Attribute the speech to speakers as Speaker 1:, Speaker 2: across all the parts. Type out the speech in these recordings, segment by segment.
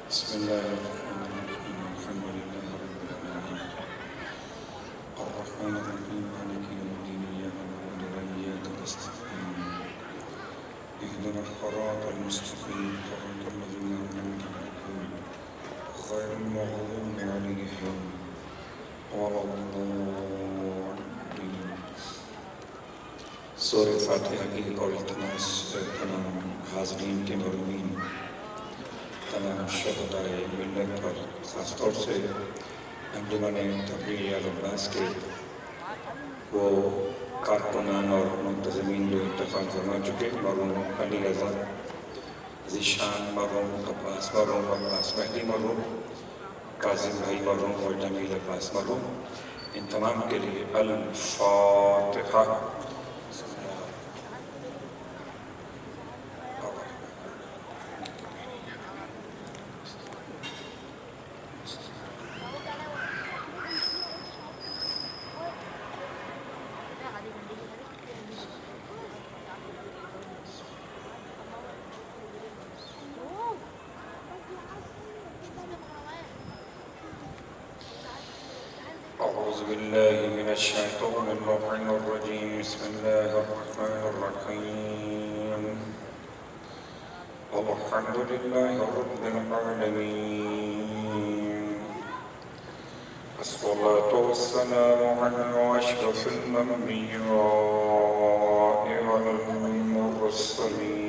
Speaker 1: بسم الله الرحمن الرحيم الحمد لله رب العالمين الرحمن الرحيم مالك يوم الدين إياك نعبد وإياك نستعين اهدنا الصراط المستقيم صراط الذين أنعمت عليهم غير المغضوب عليهم ولا الضالين. سورہ فاتحہ کی اور التماس تمام حاضرین کے مرمین، تمام شہدائے ملت اور خاص طور سے انجمن تحریریہ العباس کے وہ کارکنان اور منتظمین جو انتقال فرما چکے، مرحوم علی رضا ذیشان مرحوم، عباس مرحوم، عباس مہدی مرحوم، کاظم بھائی مرحوم اور جمیل عباس مرحوم، ان تمام کے لیے الفاتحہ. أعوذ بالله من الشيطان اللعين الرجيم. بسم الله الرحمن الرحيم. الحمد لله رب العالمين، الصلاة والسلام على أشرف الأنبياء والمرسلين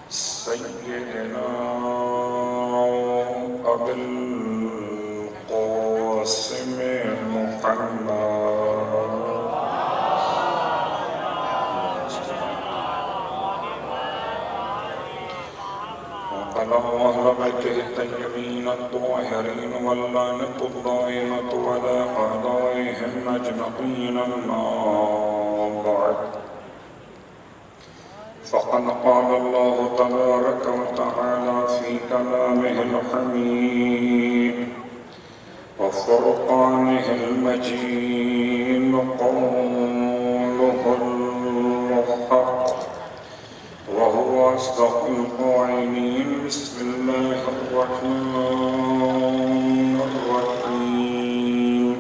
Speaker 1: سيدنا أبي القاسم محمد وعلى أهل بيته الطيبين الطاهرين واللعنة الدائمة على أعدائهم أجمعين. أما بعد، فقد قال الله تبارك وتعالى في كلامه الحميد وفرقانه المجيد قوله الحق وهو أصدق القائلين. بسم الله الرحمن الرحيم.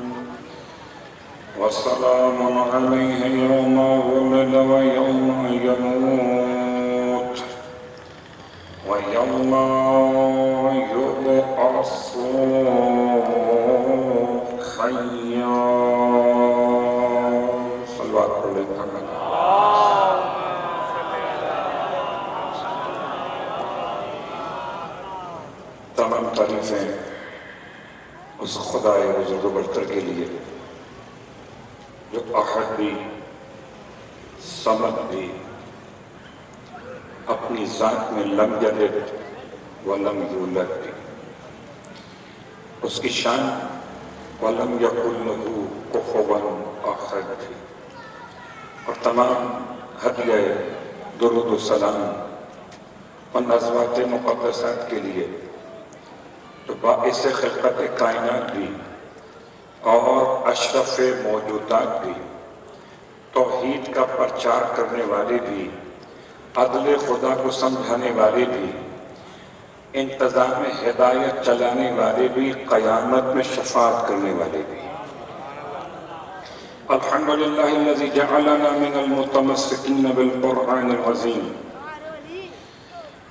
Speaker 1: وسلام عليه يوم ولد ويوم يموت ويوم يبعث حيا. صلوات علیہ محمد. تمام تعریفیں اس خدائے بزرگ و برتر کے لیے جو احد بھی، صمد بھی، اپنی ذات میں لم یلد ولم یولد بھی، اس کی شان وَلَمْ يَكُنْ لَهُ كُفُوًا أَحَدٌ بھی. اور تمام ہدیہ درود و سلام ان ازواج مقدسات کے لیے جو باعث خلقت کائنات بھی اور اشرف موجودات بھی، توحید کا پرچار کرنے والے بھی، عدل خدا کو سمجھانے والے بھی، انتظام ہدایت چلانے والے بھی، قیامت میں شفاعت کرنے والے بھی. الحمدللہ الذی جعلنا من المتمسکین بالقرآن العظیم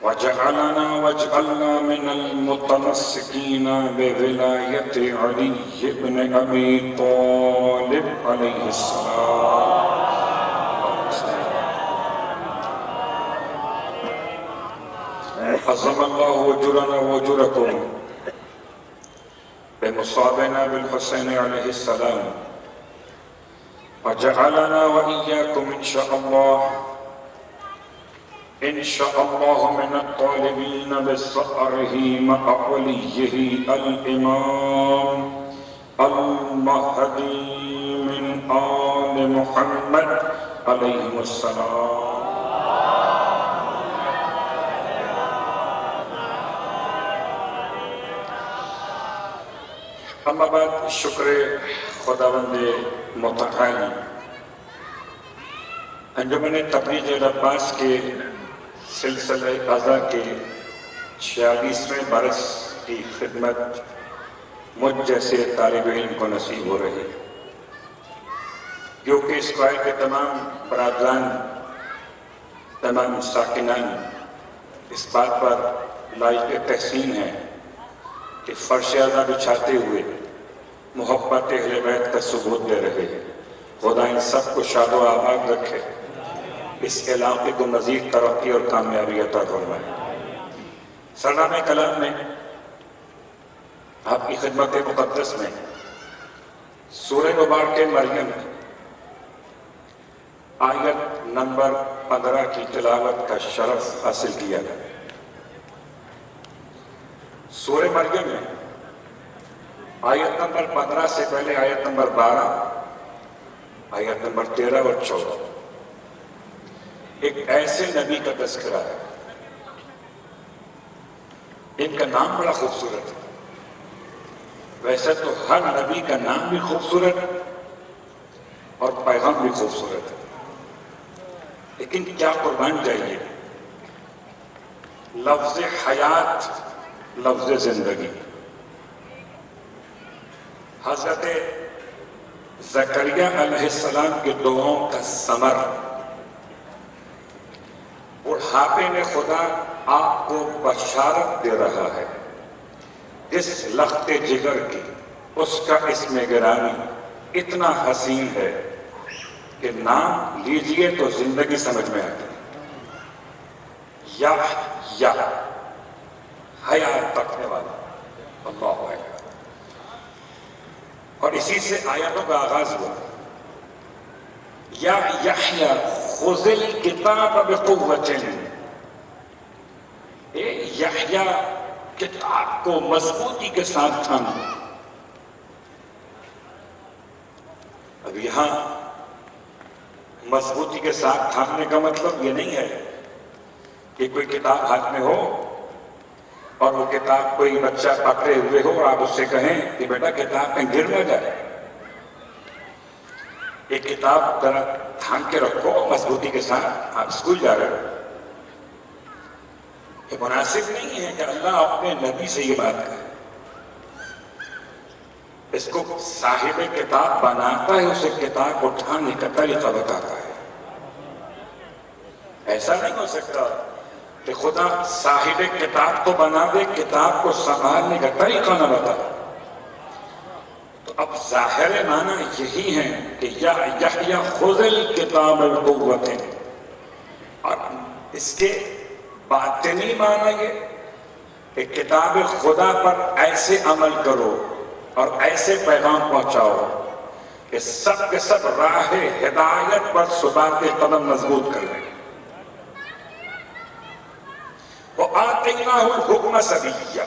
Speaker 1: وجعلنا من المتمسکین بولایت علی بن ابی طالب علیہ السلام. عظم اللہ اجرنا واجرکم بمصابنا بالحسین علیہ السلام وجعلنا وإياكم إن شاء الله من الطالبين بثأره مع وليه الإمام المهدي من آل محمد عليهم السلام. اما بعد، شکر خداوند متعال انجمن تبلیغ العباس کے سلسلہ ازا کے 46ویں برس کی خدمت مجھ جیسے طالب علم کو نصیب ہو رہی ہے، کیونکہ اس قائد کے تمام برادران، تمام ساکنان اس بات پر لائق تحسین ہیں کہ فرش ازا بچھاتے ہوئے محبت اہل بیت کا ثبوت دے رہے ہیں۔ خدا ان سب کو شاد و آباد رکھے، اس علاقے کو مزید ترقی اور کامیابی عطا فرمائے۔ سلام کلام میں آپ کی خدمت مقدس میں سورہ مبارکہ مریم آیت نمبر 15 کی تلاوت کا شرف حاصل کیا گیا۔ سورہ مریم میں آیت نمبر 15 سے پہلے آیت نمبر 12، آیت نمبر 13 اور 14 ایک ایسے نبی کا تذکرہ ہے، ان کا نام بڑا خوبصورت ہے۔ ویسے تو ہر نبی کا نام بھی خوبصورت اور پیغام بھی خوبصورت ہے، لیکن کیا قربان جائیے، لفظ حیات، لفظ زندگی۔ حضرت زکریا علیہ السلام کے دعاؤں کا ثمر، بڑھاپے میں خدا آپ کو بشارت دے رہا ہے، جس لخت جگر کی اس کا اسم گرامی اتنا حسین ہے کہ نام لیجئے تو زندگی سمجھ میں آتی ہے۔ یا حیات رکھنے والا، اللہ اکبر۔ اور اسی سے آیاتوں کا آغاز ہوا، یا یحییٰ خذ الکتاب بقوۃ، اے یحییٰ کتاب کو مضبوطی کے ساتھ تھام۔ اب یہاں مضبوطی کے ساتھ تھامنے کا مطلب یہ نہیں ہے کہ کوئی کتاب ہاتھ میں ہو اور وہ کتاب کوئی بچہ پکڑے ہوئے ہو اور آپ اس سے کہیں کہ بیٹا کتاب کہیں گر نہ جائے۔ ایک کتاب ذرا تھام کے رکھو مضبوطی کے ساتھ، آپ اسکول جا رہے ہو۔ یہ مناسب نہیں ہے کہ اللہ اپنے نبی سے یہ بات کرے۔ اس کو صاحب کتاب بناتا ہے، اسے کتاب اٹھانے کا طریقہ بتاتا ہے۔ ایسا نہیں ہو سکتا کہ خدا صاحب کتاب کو بنا دے، کتاب کو سنبھالنے کا طریقہ نہ بتا۔ تو اب ظاہر معنی یہی ہے کہ یا یحییٰ خذ الکتاب بقوۃ، اور اس کے باطنی معنی یہ کہ کتاب خدا پر ایسے عمل کرو اور ایسے پیغام پہنچاؤ کہ سب کے سب راہ ہدایت پر ثبات قدم مضبوط کر لیں۔ وَآتَيْنَاهُ الْحُكْمَ صَبِيًّا،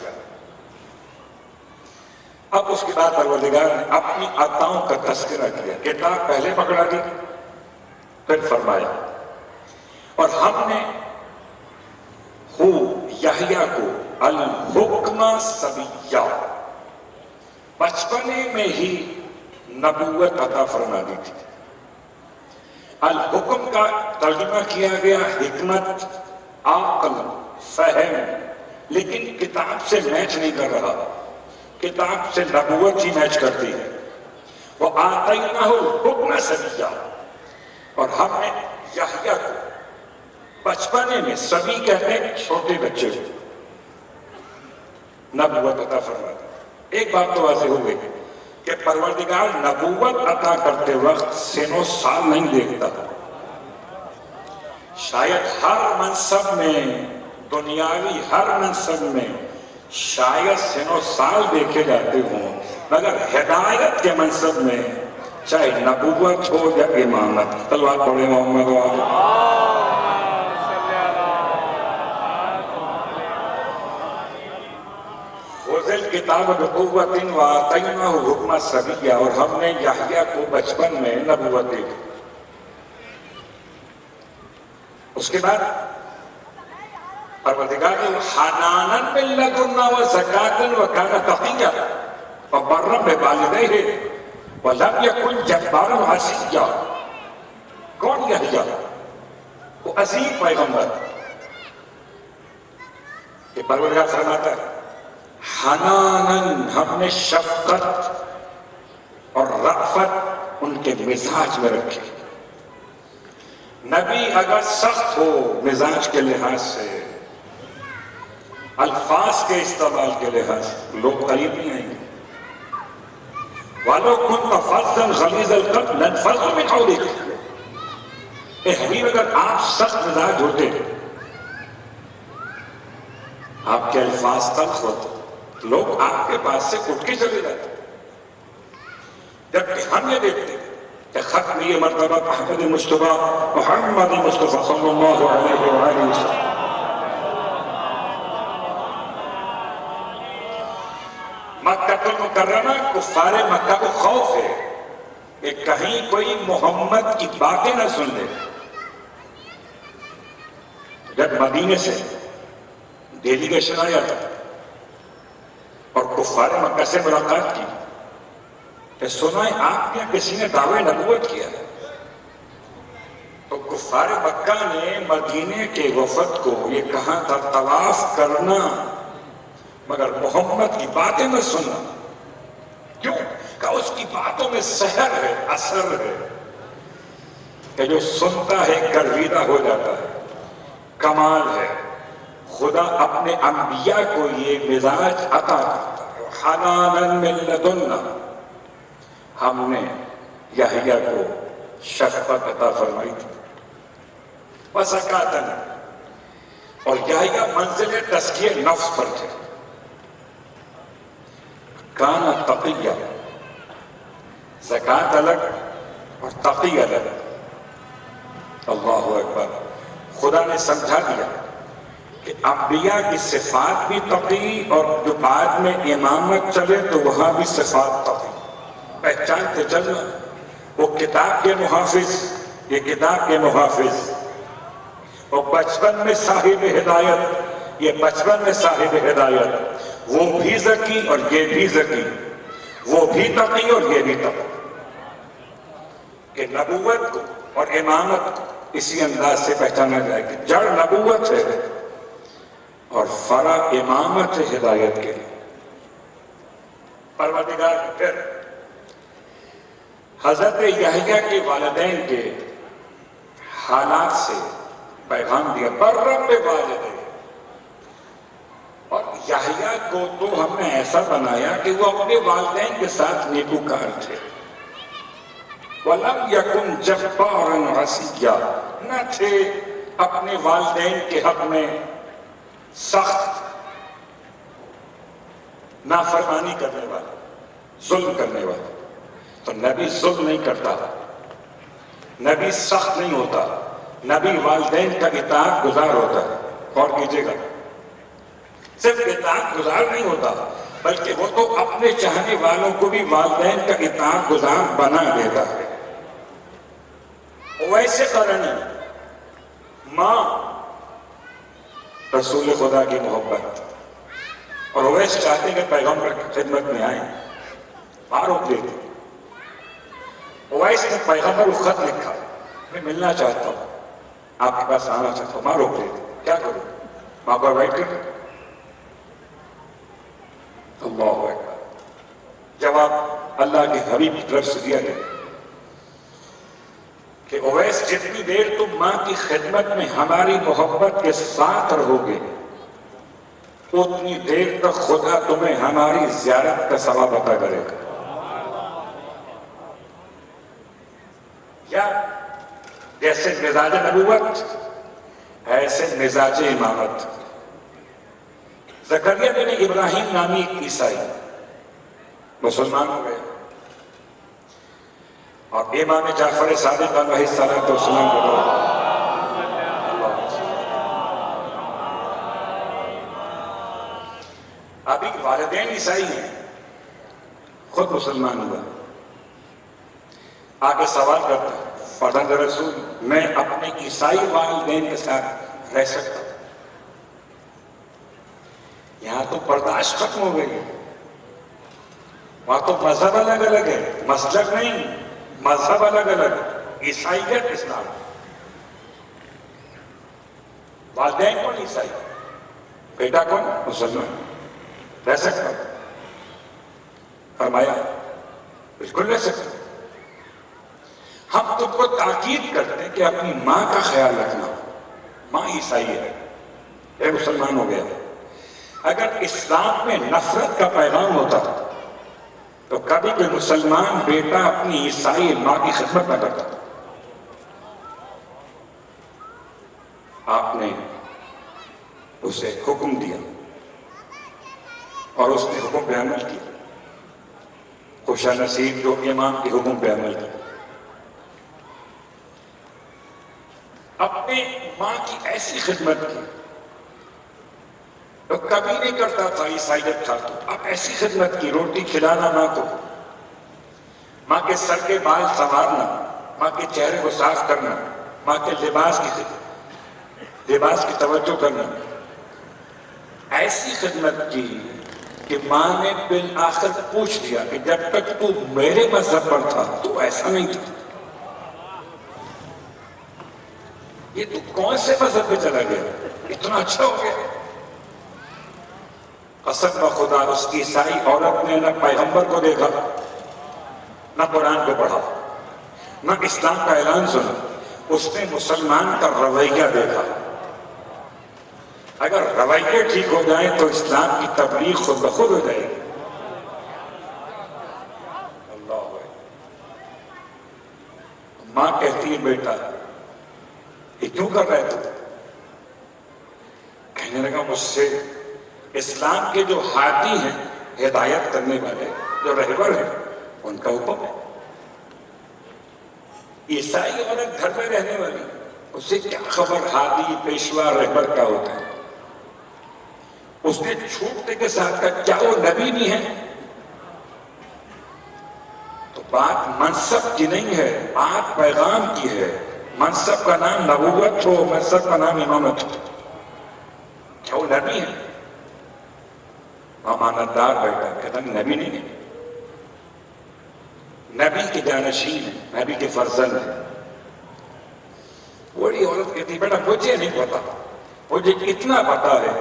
Speaker 1: اب اس کے بعد پروردگار نے اپنی عطاؤں کا تذکرہ کیا۔ کتاب پہلے پکڑا دی، پھر فرمایا اور ہم نے یحییٰ کو الحکم صبیّا، بچپنے میں ہی نبوت عطا فرما دی تھی۔ الحکم کا ترجمہ کیا گیا حکمت، عقل، فہم، لیکن کتاب سے میچ نہیں کر رہا، کتاب سے نبوت ہی میچ کرتی ہے۔ وَآتَيْنَاهُ الْحُكْمَ صَبِيًّا، اور ہم نے یحییٰ کو بچپنے میں، صبی کہتے ہیں چھوٹے بچے کو، نبوت عطا فرما دی۔ ایک بات تو واضح ہو گئی کہ پروردگار نبوت عطا کرتے وقت سن و سال نہیں دیکھتا۔ شاید ہر منصب میں، دنیاوی ہر منصب میں شاید سن و سال دیکھے جاتے ہوں، مگر ہدایت کے منصب میں چاہے نبوت ہو یا امامت، تلوار پڑھے محمد وآلہ۔ خذ الکتاب بقوۃ وآتیناہ الحکم صبیّا، اور ہم نے یحییٰ کو بچپن میں نبوت دی۔ اس کے بعد پروردگار نے حناناً من لدنا وزکاۃ وکان تقیّا وبرا بوالدیہ ولم یکن جبارا عصیا۔ کون یحییٰ؟ وہ عظیم پیغمبر کہ پروردگار فرماتا ہے حنانن، ہم نے شفقت اور رأفت ان کے مزاج میں رکھی. نبی اگر سخت ہو مزاج کے لحاظ سے، الفاظ کے استعمال کے لحاظ سے، لوگ قریب نہیں آئیں گے. وَلَوْ كُنْتَ فَظًّا غَلِيظَ الْقَلْبِ لَانفَضُّوا مِنْ حَوْلِكَ. اے حبیب اگر آپ سخت مزاج ہوتے، آپ کے الفاظ تلخ ہوتے، لوگ آپ کے پاس سے اٹھ کے چلے جاتے. جبکہ ہم یہ دیکھتے کہ ختم یہ مرتبہ احمد مصطفیٰ محمد مصطفیٰ صلی اللہ علیہ وآلہ وسلم. مکہ المکرمہ کفار مکہ کو خوف ہے کہ کہیں کوئی محمد کی باتیں نہ سن لے. جب مدینے سے ڈیلیگیشن آیا تھا اور کفار مکہ سے ملاقات کی کہ سنا ہے آپ نے کسی نے دعوی نبوت کیا. تو کفار مکہ نے مدینے کے وفد کو یہ کہا تھا طواف کرنا مگر محمد کی باتیں نہ سننا. کیوں کہ اس کی باتوں میں سحر ہے، اثر ہے کہ جو سنتا ہے گرویدہ ہو جاتا ہے. کمال ہے خدا اپنے انبیاء کو یہ مزاج عطا کرتا ہے. حناناً من لدنا، ہم نے یحییٰ کو شفقت عطا فرمائی تھی. وزکاتن، اور یحییٰ منزل تزکیہ نفس پر تھے. کانا تقیہ، زکات الگ اور تقی الگ. اللہ اکبر. خدا نے سمجھا دیا کہ انبیاء کی صفات بھی تقی اور جو بعد میں امامت چلے تو وہاں بھی صفات تقی. پہچانتے چلنا وہ کتاب کے محافظ، یہ کتاب کے محافظ، وہ بچپن میں صاحب ہدایت، یہ بچپن میں صاحب ہدایت. وہ بھی ذکی اور یہ بھی ذکی، وہ بھی تقی اور یہ بھی تقی. کہ نبوت کو اور امامت کو اسی انداز سے پہچانا جائے کہ جڑ نبوت ہے اور فرع امامت ہدایت کے لیے. پروردگار پھر حضرت یحییٰ کے والدین کے حالات سے پیغام دیا. بررب والدین، اور یحییٰ کو تو ہم نے ایسا بنایا کہ وہ اپنے والدین کے ساتھ نیکوکار تھے. وَلَمْ يَكُنْ جَبَّارًا عَصِيًّا، نہ تھے اپنے والدین کے حق میں سخت نافرمانی کرنے والے، ظلم کرنے والے. تو نبی ظلم نہیں کرتا، نبی سخت نہیں ہوتا، نبی والدین کا اطاعت گزار ہوتا ہے. غور کیجئے گا، صرف اطاعت گزار نہیں ہوتا بلکہ وہ تو اپنے چاہنے والوں کو بھی والدین کا اطاعت گزار بنا دیتا ہے. ویسے قرنی ماں رسول خدا کی محبت، اور ویسے چاہتے ہیں کہ پیغمبر کی خدمت میں آئیں، ماں روک دیتے. ویسے نے پیغمبر کو خط لکھا، میں ملنا چاہتا ہوں، آپ کے پاس آنا چاہتا ہوں. ماں روک دیتے. کیا کروں؟ ماں کو ویٹ کر. اللہ اکبر. جواب اللہ کے حبیب کی طرف سے دیا گیا کہ اویس جتنی دیر تم ماں کی خدمت میں ہماری محبت کے ساتھ رہو گے اتنی دیر تک خدا تمہیں ہماری زیارت کا ثواب عطا کرے گا. یا جیسے مزاج نبوت ایسے مزاج امامت. زکریا بن ابراہیم نامی ایک عیسائی مسلمان ہو گئے اور امام جعفر صادق علیہ السلام کو ابھی والدین عیسائی ہیں، خود مسلمان ہوا. آگے سوال کرتا ہے فرزند رسول، میں اپنے عیسائی والدین کے ساتھ رہ سکتا ہوں؟ یہاں تو برداشت ختم ہو گئی، وہاں تو مذہب الگ الگ ہے، مسلک نہیں، مذہب الگ الگ ہے. عیسائیت اسلام. والدین کون؟ عیسائی. بیٹا کون؟ مسلمان. رہ سکتا؟ فرمایا بالکل رہ سکتا. ہم تم کو تاکید کرتے ہیں کہ اپنی ماں کا خیال رکھنا. ماں عیسائی ہے، یہ مسلمان ہو گیا. اگر اسلام میں نفرت کا پیغام ہوتا تو کبھی کوئی مسلمان بیٹا اپنی عیسائی ماں کی خدمت نہ کرتا. آپ نے اسے حکم دیا اور اس نے حکم پہ عمل کیا. خوشا نصیب جو امام کے حکم پہ عمل کیا. اپنے ماں کی ایسی خدمت کی تو کبھی نہیں کرتا تھا عیسائیت تھا تو. اب ایسی خدمت کی، روٹی کھلانا ماں کو، ماں کے سر کے بال سنوارنا، ماں کے چہرے کو صاف کرنا، ماں کے لباس کی توجہ کرنا. ایسی خدمت کی کہ ماں نے بالآخر پوچھ لیا کہ جب تک تو میرے مذہب پر تھا تو ایسا نہیں تھا، یہ تو کون سے مذہب پہ چلا گیا، اتنا اچھا ہو گیا. قسم بخدا اس کی عیسائی عورت نے نہ پیغمبر کو دیکھا، نہ قرآن کو پڑھا، نہ اسلام کا اعلان سنا. اس نے مسلمان کا رویہ دیکھا. اگر رویے ٹھیک ہو جائیں تو اسلام کی تبلیغ خود بخود ہو جائے گی. اللہ. ماں کہتی ہے بیٹا یہ کیوں کر رہے تھے؟ کہنے لگا مجھ سے اسلام کے جو ہادی ہیں، ہدایت کرنے والے جو رہبر ہیں، ان کا حکم ہے. عیسائی عورت گھر میں رہنے والی، اسے کیا خبر ہادی پیشوا رہبر کا ہوتا ہے. اس نے چھوٹتے کے ساتھ کہا کیا وہ نبی بھی ہیں؟ تو بات منصب کی نہیں ہے، بات پیغام کی ہے. منصب کا نام نبوت ہو، منصب کا نام امامت ہو. کیا وہ نبی ہیں؟ امانتدار بیٹا کہتا نبی نہیں ہے، نبی کے جانشین ہیں، نبی کے فرزند ہیں. وہی عورت کہتی بیٹا مجھے نہیں پتا، مجھے اتنا پتا ہے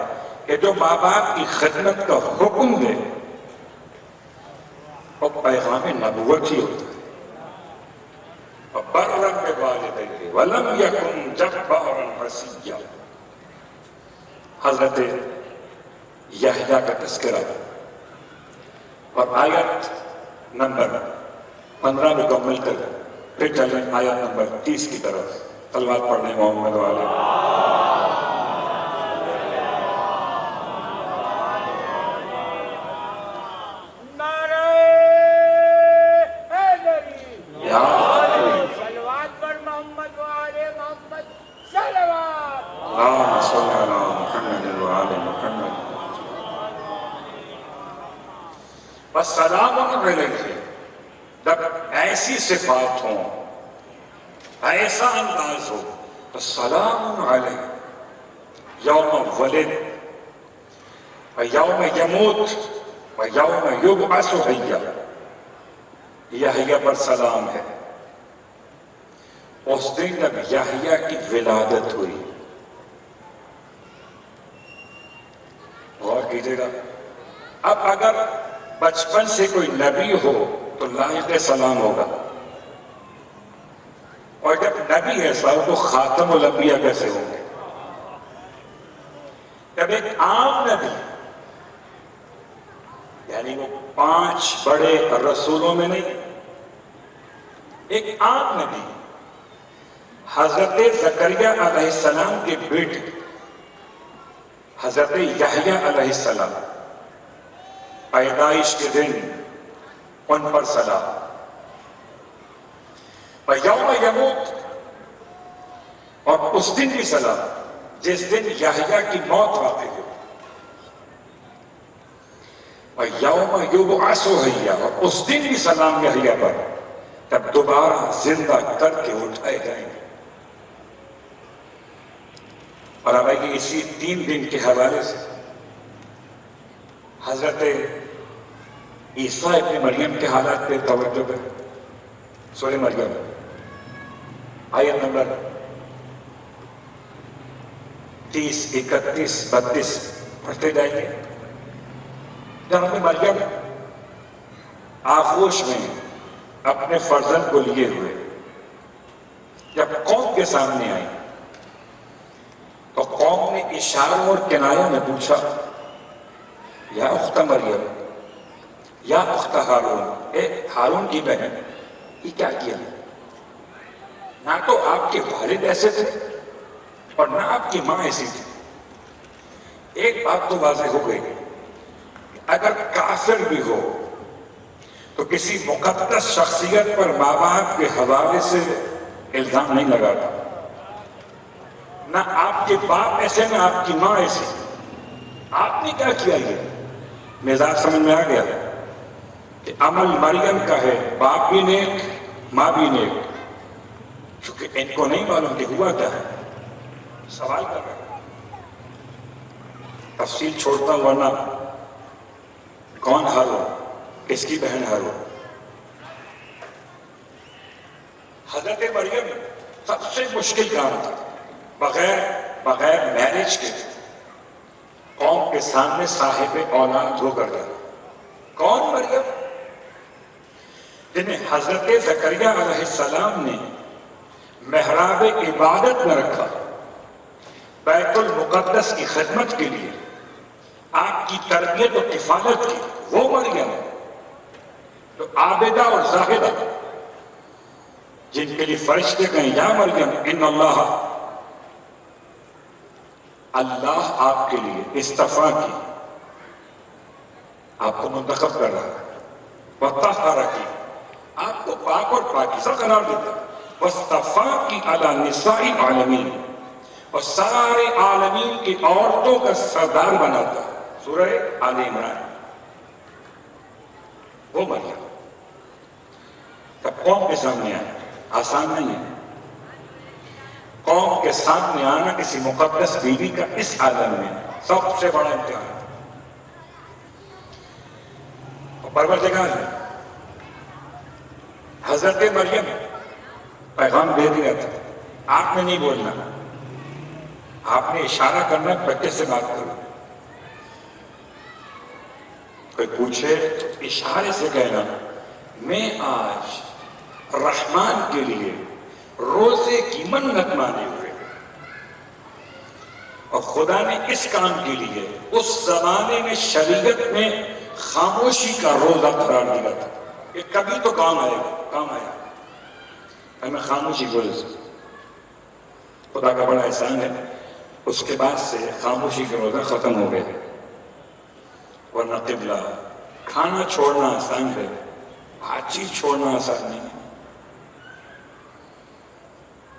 Speaker 1: کہ جو ماں باپ کی خدمت کا حکم دے وہ پیغام نبوت ہی ہوتا ہے. وَبَرًّا بِوَالِدَيْهِ وَلَمْ يَكُنْ جَبَّارًا عَصِيًّا. حضرت یحییٰ کا تذکرہ اور آیت نمبر 15 مکمل کر پھر چلیں آیت نمبر 30 کی طرف. صلوات پڑھنے محمد والے. سلام علیہ. جب ایسی صفات ہوں، ایسا انداز ہو تو سلام علیہ. یوم ولد و یوم یموت و یوم یبعث حیا. یحییٰ پر سلام ہے. اس دن جب یحییٰ کی ولادت ہوئی. غور کیجیے گا. اب اگر بچپن سے کوئی نبی ہو تو لائق سلام ہوگا، اور جب نبی ایسا ہو تو خاتم الانبیاء کیسے ہوں گے؟ جب ایک عام نبی، یعنی وہ 5 بڑے رسولوں میں نہیں، ایک عام نبی حضرت زکریا علیہ السلام کے بیٹے حضرت یحییٰ علیہ السلام پیدائش کے دن ان پر سلام. یوم یموت، اور اس دن بھی سلام جس دن یحییٰ کی موت واقع ہوئی. یوم یبعث حیا، اور اس دن بھی سلام یحییٰ پر جب دوبارہ زندہ کر کے اٹھائے جائیں گے. اور اب آئیے اسی 3 دن کے حوالے سے حضرت عیسیٰ ابن مریم کے حالات پہ توجہ کریں. سورہ مریم آیت نمبر 30, 31, 32 پڑھتے جائیے. جناب مریم آغوش میں اپنے فرزند کو لیے ہوئے جب قوم کے سامنے آئی تو قوم نے اشاروں اور کنایوں میں پوچھا یا اخت مریم یا اخت ہارون، اے ہارون کی بہن، یہ کیا کیا؟ نہ تو آپ کے والد ایسے تھے اور نہ آپ کی ماں ایسی تھی. ایک بات تو واضح ہو گئی، اگر کافر بھی ہو تو کسی مقدس شخصیت پر ماں باپ کے حوالے سے الزام نہیں لگاتا. نہ آپ کے باپ ایسے نہ آپ کی ماں ایسی. آپ نے کیا کیا؟ یہ مزاج سمجھ میں آ گیا کہ عمل مریم کا ہے، باپ بھی نیک ماں بھی نیک. چونکہ ان کو نہیں معلوم کہ ہوا کیا ہے، سوال کر رہا ہے. تفصیل چھوڑتا ہوں ورنہ کون ہارون، کس کی بہن ہارون؟ حضرت مریم سب سے مشکل کام تھا، بغیر میرج کے قوم کے سامنے صاحب اولاد ہو کر گیا. کون مریم؟ جنہیں حضرت زکریا علیہ السلام نے محراب عبادت میں رکھا، بیت المقدس کی خدمت کے لیے، آپ کی تربیت و کفالت کی. وہ مریم تو عابدہ اور زاہدہ جن کے لیے فرشتے کہیں یا مریم ان اللہ آپ کے لیے استفا کی، آپ کو منتخب کر رہا ہے، وطہرہ کی، آپ کو پاک اور پاکیزہ قرار دیتا، وَاسْتَفَا کی عَلَى نِسَاءِ الْعَالَمِينَ، اور سارے عالمین کی عورتوں کا سردار بناتا. سورہ آل عمران. وہ مریم تب قوم کے سامنے آیا. آسان نہیں ہے قوم کے سامنے آنا کسی مقدس بیوی کا اس عالم میں سب سے بڑا امتحان. اور پروردگار ہے، حضرت مریم پیغام دے دیا تھا، آپ نے نہیں بولنا، آپ نے اشارہ کرنا، بچے سے بات کرو. کوئی پوچھے تو اشارے سے کہنا میں آج رحمان کے لیے روزے کی منت مانے ہوئے، اور خدا نے اس کام کے لیے اس زمانے میں شریعت میں خاموشی کا روزہ قرار دیا تھا کہ کبھی تو کام آئے گا. کام آیا ہمیں خاموشی بولے سے. خدا کا بڑا احسان ہے، اس کے بعد سے خاموشی کا روزہ ختم ہو گئے. ورنہ قبلہ کھانا چھوڑنا آسان ہے، ہر چیز چھوڑنا آسان نہیں ہے.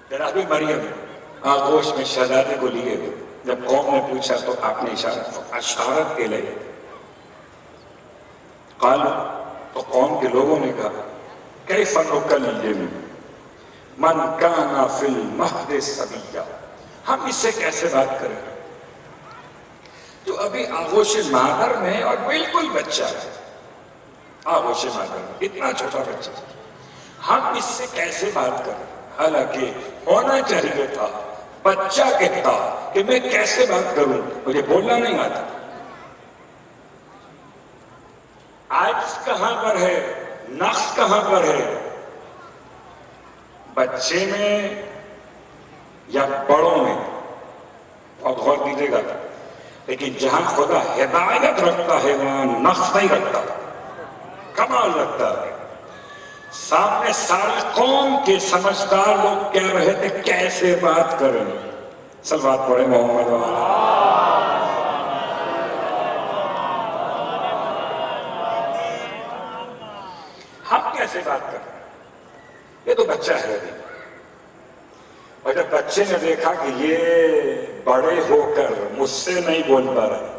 Speaker 1: جناب مریم آغوش میں شہزادے کو لیے ہوئے، جب قوم نے پوچھا تو آپ نے اشارت کے لئے قالوا، تو قوم کے لوگوں نے کہا کیف نکلم من کان فی المہد صبیا، ہم اس سے کیسے بات کریں جو ابھی آغوش مادر میں اور بالکل بچہ ہے. آغوش مادر میں اتنا چھوٹا بچہ، ہم اس سے کیسے بات کریں؟ حالانکہ ہونا چاہیے تھا بچہ کہتا کہ میں کیسے بات کروں، مجھے بولنا نہیں آتا. عاجز کہاں پر ہے، نقص کہاں پر ہے، بچے میں یا بڑوں میں؟ بہت غور کیجیے گا. لیکن جہاں خدا ہدایت رکھتا ہے وہاں نقص نہیں رکھتا، کمال رکھتا ہے. سامنے ساری قوم کے سمجھدار لوگ کہہ رہے تھے کیسے بات کریں. صلوات پڑھے محمد والا. ہم کیسے بات کریں؟ یہ تو بچہ ہے ابھی. اور جب بچے نے دیکھا کہ یہ بڑے ہو کر مجھ سے نہیں بول پا رہے،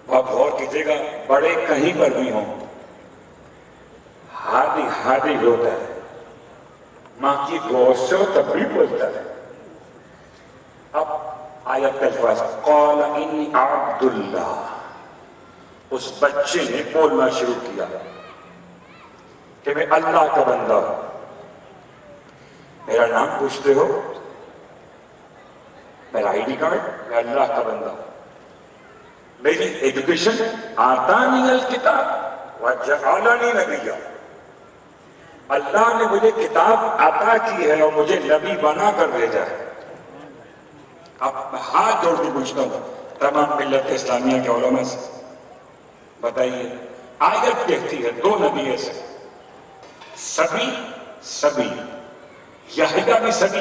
Speaker 1: آپ غور کیجیے گا، بڑے کہیں پر بھی ہوں ہادی ہوتا ہے، ماں کی گوشت سے تب بھی بولتا ہے. اب آیت الفاظ قال انی عبد اللہ، اس بچے نے بولنا شروع کیا کہ میں اللہ کا بندہ ہوں. میرا نام پوچھتے ہو؟ میرا ID کارڈ، میں اللہ کا بندہ ہوں. میری ایجوکیشن آتانی الکتاب وجعلنی نبیا، اللہ نے مجھے کتاب عطا کی ہے اور مجھے نبی بنا کر بھیجا ہے. اب میں ہاتھ جوڑ کے پوچھتا ہوں تمام ملت اسلامیہ کے علماء سے، بتائیے آیت کہتی ہے دو نبی ایسے، سبی یحییٰ بھی سبی،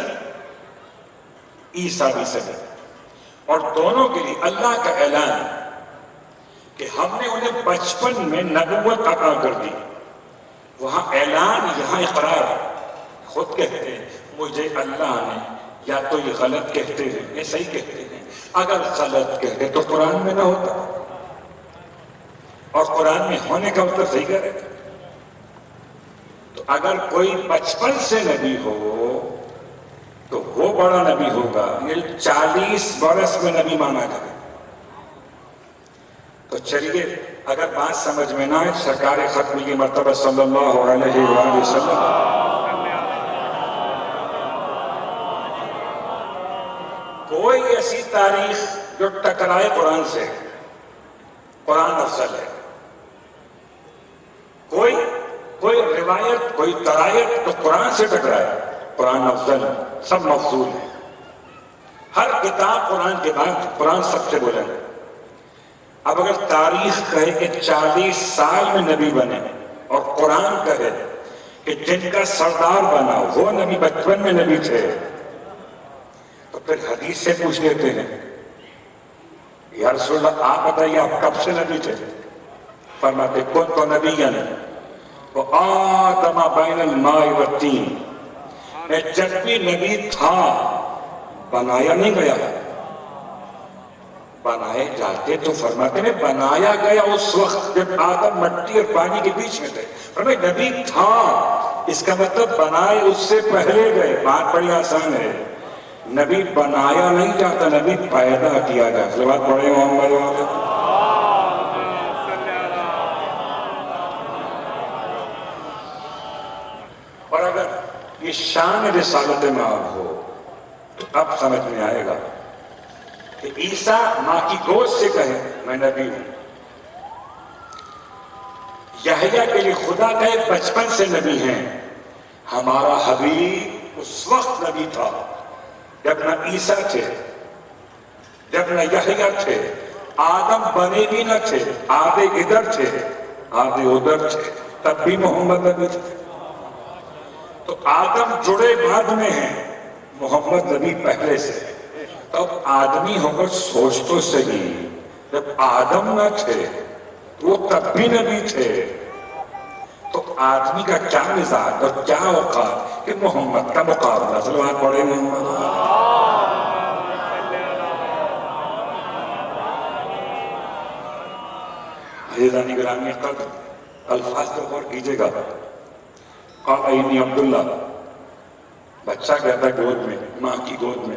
Speaker 1: عیسیٰ بھی سبی، اور دونوں کے لیے اللہ کا اعلان ہے کہ ہم نے انہیں بچپن میں نبوت عطا کر دی. وہاں اعلان، یہاں اقرار. خود کہتے ہیں مجھے اللہ نے، یا تو یہ غلط کہتے ہیں یا صحیح کہتے ہیں. اگر غلط کہتے تو قرآن میں نہ ہوتا، اور قرآن میں ہونے کا مطلب صحیح کہہ رہے تھے. تو اگر کوئی بچپن سے نبی ہو تو وہ بڑا نبی ہوگا، یہ 40 برس میں نبی مانا جائے. تو چلیے اگر بات سمجھ میں نہ آئے، سرکار ختم کی مرتبہ صلی اللہ علیہ وآلہ وسلم کوئی ایسی تاریخ جو ٹکرائے قرآن سے، قرآن افضل ہے. کوئی روایت، کوئی ترایت تو قرآن سے ٹکرائے، قرآن افضل ہے، سب مفضول ہے. ہر کتاب قرآن کے بعد قرآن سب سے بلند ہے. اب اگر تاریخ کہے کہ 40 سال میں نبی بنے، اور قرآن کہے کہ جن کا سردار بنا وہ نبی بچپن میں نبی تھے، تو پھر حدیث سے پوچھ لیتے ہیں یا رسول اللہ آپ بتائیے آپ کب سے نبی تھے؟ فرماتے کنت نبیا وآدم بین الماء والطین، میں جب بھی نبی تھا، بنایا نہیں گیا. بنائے جاتے تو فرماتے ہیں بنایا گیا اس وقت جب آدم مٹی اور پانی کے بیچ میں تھے. فرماتے نبی تھا، اس کا مطلب بنائے اس سے پہلے گئے. بات بڑی آسان ہے، نبی بنایا نہیں جاتا، نبی پیدا کیا جاتا. بات پڑھے محمد والے. اور اگر یہ شان رسالت مآب ہو تو اب سمجھ میں آئے گا کہ عیسیٰ ماں کی گود سے کہے میں نبی ہوں. یحییٰ کے لیے خدا کا ایک بچپن سے نبی ہیں. ہمارا حبیب اس وقت نبی تھا جب نہ عیسیٰ تھے، جب نہ یحییٰ تھے، آدم بنے بھی نہ تھے، آدھے ادھر تھے آدھے ادھر تھے، تب بھی محمد نبی تھے. تو آدم جڑے بعد میں ہیں، محمد نبی پہلے سے. تب آدمی ہو کر سوچ تو صحیح، جب آدم نہ تھے وہ تب بھی نبی تھے، تو آدمی کا کیا مزاج اور کیا اوقات کہ محمد کا مقابلہ. صلوات پڑھے محمد. عزیزان گرامی قدر، الفاظ پر غور کیجیے گا. قال انی عبداللہ، بچہ کہتا ہے گود میں، ماں کی گود میں.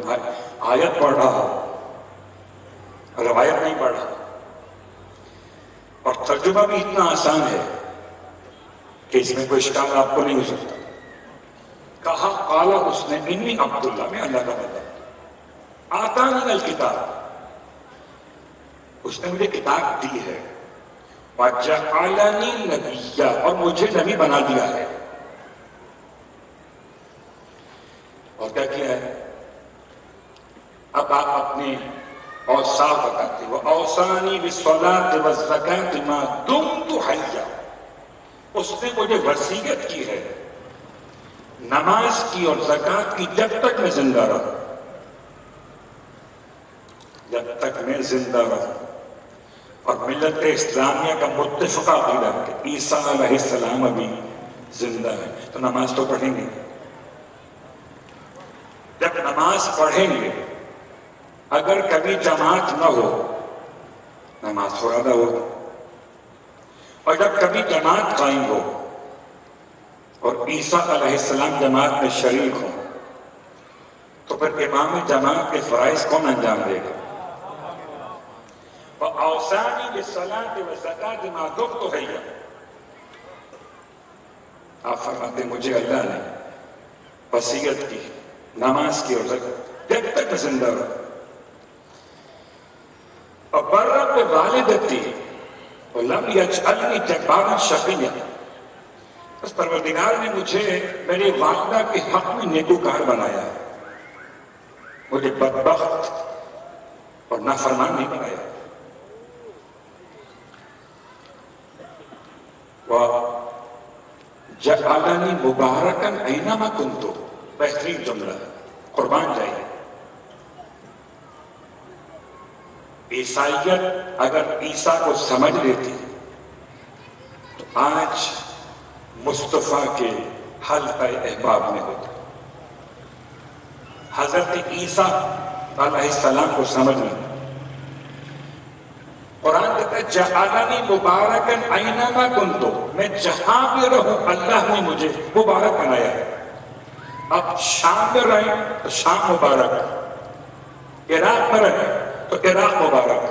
Speaker 1: آیت پڑھ رہا، روایت نہیں پڑھ رہا، اور ترجمہ بھی اتنا آسان ہے کہ اس میں کوئی اشکال آپ کو نہیں ہو سکتا. کہا قال، اس نے انی عبداللہ، میں اللہ کا بندہ، آتانی الکتاب، اس نے مجھے کتاب دی ہے، وجعلنی نبیا، اور مجھے نبی بنا دیا ہے. اور کیا کیا ہے؟ اب آپ اپنے اوصاف بتاتے وہ اوصانی بالصلاۃ والزکاۃ ما دمت حیا. اس نے مجھے وصیت کی ہے نماز کی اور زکوٰۃ کی جب تک میں زندہ رہوں، جب تک میں زندہ رہوں. اور ملت اسلامیہ کا متفقہ عقیدہ کہ عیسیٰ علیہ السلام ابھی زندہ ہے، تو نماز تو پڑھیں گے. جب نماز پڑھیں گے، اگر کبھی جماعت نہ ہو، نماز فرادہ ہوگی. اور جب کبھی جماعت قائم ہو اور عیسیٰ علیہ السلام جماعت میں شریک ہوں، تو پھر امام جماعت کے فرائض کون انجام دے گا؟ وَأَوْصَانِي بِالصَّلَاةِ وَالزَّكَاةِ مَا دُمْتُ حَيًّا. آپ فرماتے ہیں مجھے اللہ نے وصیت کی نماز کی اور زکوٰۃ جب تک زندہ رہوں. وبرا بوالدتی ولم یجعلنی جبارا شقیا، بس پروردگار نے مجھے میری والدہ کے حق میں نیکوکار بنایا، مجھے بدبخت اور نافرمان نہیں بنایا۔ وَجَعَلَنِي مُبَارَكًا أَيْنَمَا كُنتُ، بہترین جملہ، قربان جائے۔ عیسائیت اگر عیسیٰ کو سمجھ لیتی تو آج مصطفیٰ کے حلقہ احباب میں ہوتا۔ حضرت عیسیٰ علیہ السلام کو سمجھ لیں، قرآن کہتا ہے جعلنی مبارکن اینما کنتو، میں جہاں بھی رہوں اللہ نے مجھے مبارک بنایا ہے۔ اب شام میں رہیں تو شام مبارک، عراق میں رہیں تو عراق مبارک،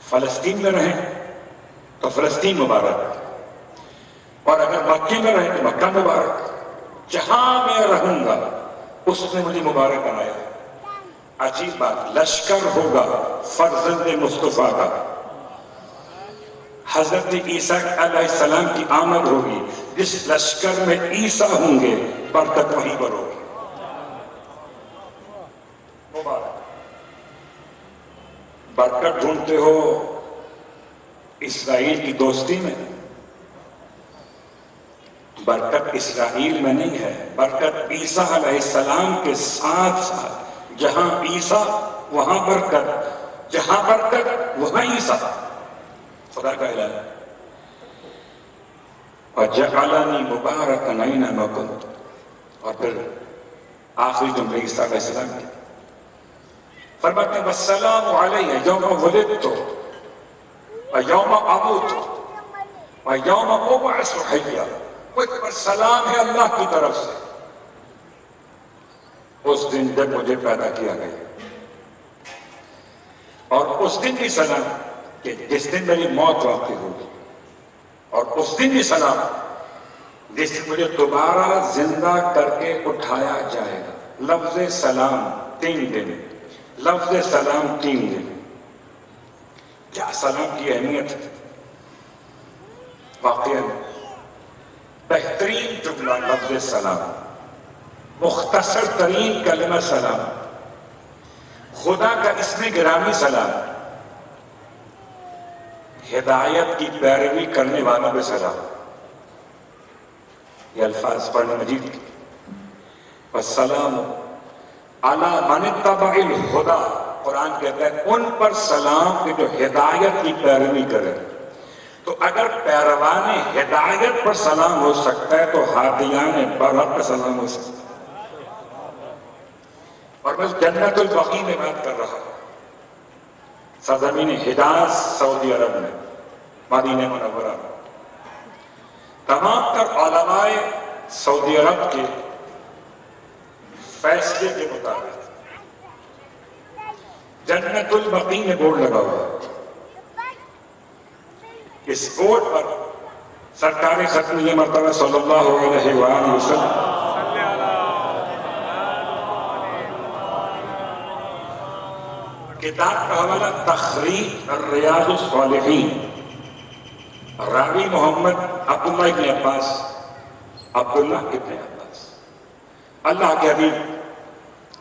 Speaker 1: فلسطین میں رہیں تو فلسطین مبارک، اور اگر مکہ میں رہیں تو مکہ مبارک۔ جہاں میں رہوں گا اس نے مجھے مبارک بنایا۔ عجیب بات، لشکر ہوگا فرزند مصطفیٰ کا، حضرت عیسیٰ علیہ السلام کی آمد ہوگی، جس لشکر میں عیسیٰ ہوں گے برکت وہیں پر ہوگی۔ مبارک، برکت ڈھونڈتے ہو اسرائیل کی دوستی میں؟ برکت اسرائیل میں نہیں ہے، برکت عیسیٰ علیہ السلام کے ساتھ ساتھ، جہاں عیسیٰ وہاں برکت، جہاں برکت وہاں عیسیٰ، خدا کا اعلان۔ وَجَعَلَنِي مُبَارَكًا أَيْنَمَا كُنتُ، اور پھر آخری جملے عیسیٰ علیہ السلام کی فرماتے ہیں وَالسَّلَامُ عَلَيَّ يَوْمَ وُلِدتُّ وَيَوْمَ أَمُوتُ وَيَوْمَ أُبْعَثُ حَيًّا، مجھ پر سلام ہے اللہ کی طرف سے اس دن جب مجھے پیدا کیا گیا، اور اس دن بھی سلام کہ جس دن میری موت واقع ہوگی، اور اس دن بھی سلام جس دن مجھے دوبارہ زندہ کر کے اٹھایا جائے گا۔ لفظ سلام 3 دن، لفظ سلام 3 دن۔ کیا سلام کی اہمیت ہے! واقعاً بہترین جملہ لفظ سلام، مختصر ترین کلمہ سلام، خدا کا اسم گرامی سلام، ہدایت کی پیروی کرنے والوں پہ سلام۔ یہ الفاظ قرآن مجید کی، والسلام علی من اتبع الہدی، قرآن کہتا ہے ان پر سلام کہ جو ہدایت کی پیروی کرے۔ تو اگر پیروان ہدایت پر سلام ہو سکتا ہے تو ہادیان برحق پر سلام ہو سکتا ہے۔ اور میں جنت البقیع میں بات کر رہا ہوں، سرزمین حجاز سعودی عرب میں، مدینہ منورہ میں۔ تمام تر علماء سعودی عرب کے فیصلے کے مطابق جنت البقیع میں بورڈ لگا ہوا ہے۔ اس بورڈ پر سرکار ختم مرتبہ صلی اللہ علیہ وآلہ وسلم کتاب کا حوالہ تخریج ریاض الصالحین، راوی محمد عبداللہ ابن عباس، عبداللہ ابن عباس۔ اللہ کے حبیب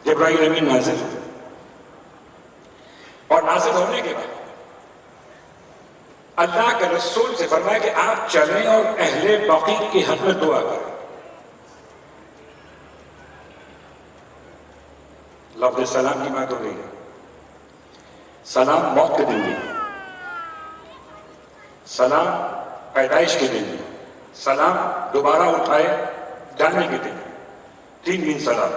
Speaker 1: جبرائیل امین نازل ہوئے، اور نازل ہونے کے بعد اللہ کے رسول سے فرمایا کہ آپ چلیں اور اہل بقیع کی حق میں دعا کریں۔ لفظ سلام کی بات ہو رہی ہے۔ سلام موت کے دن بھی، سلام پیدائش کے دن بھی، سلام دوبارہ اٹھائے جانے کے دن، 3 دن سلام۔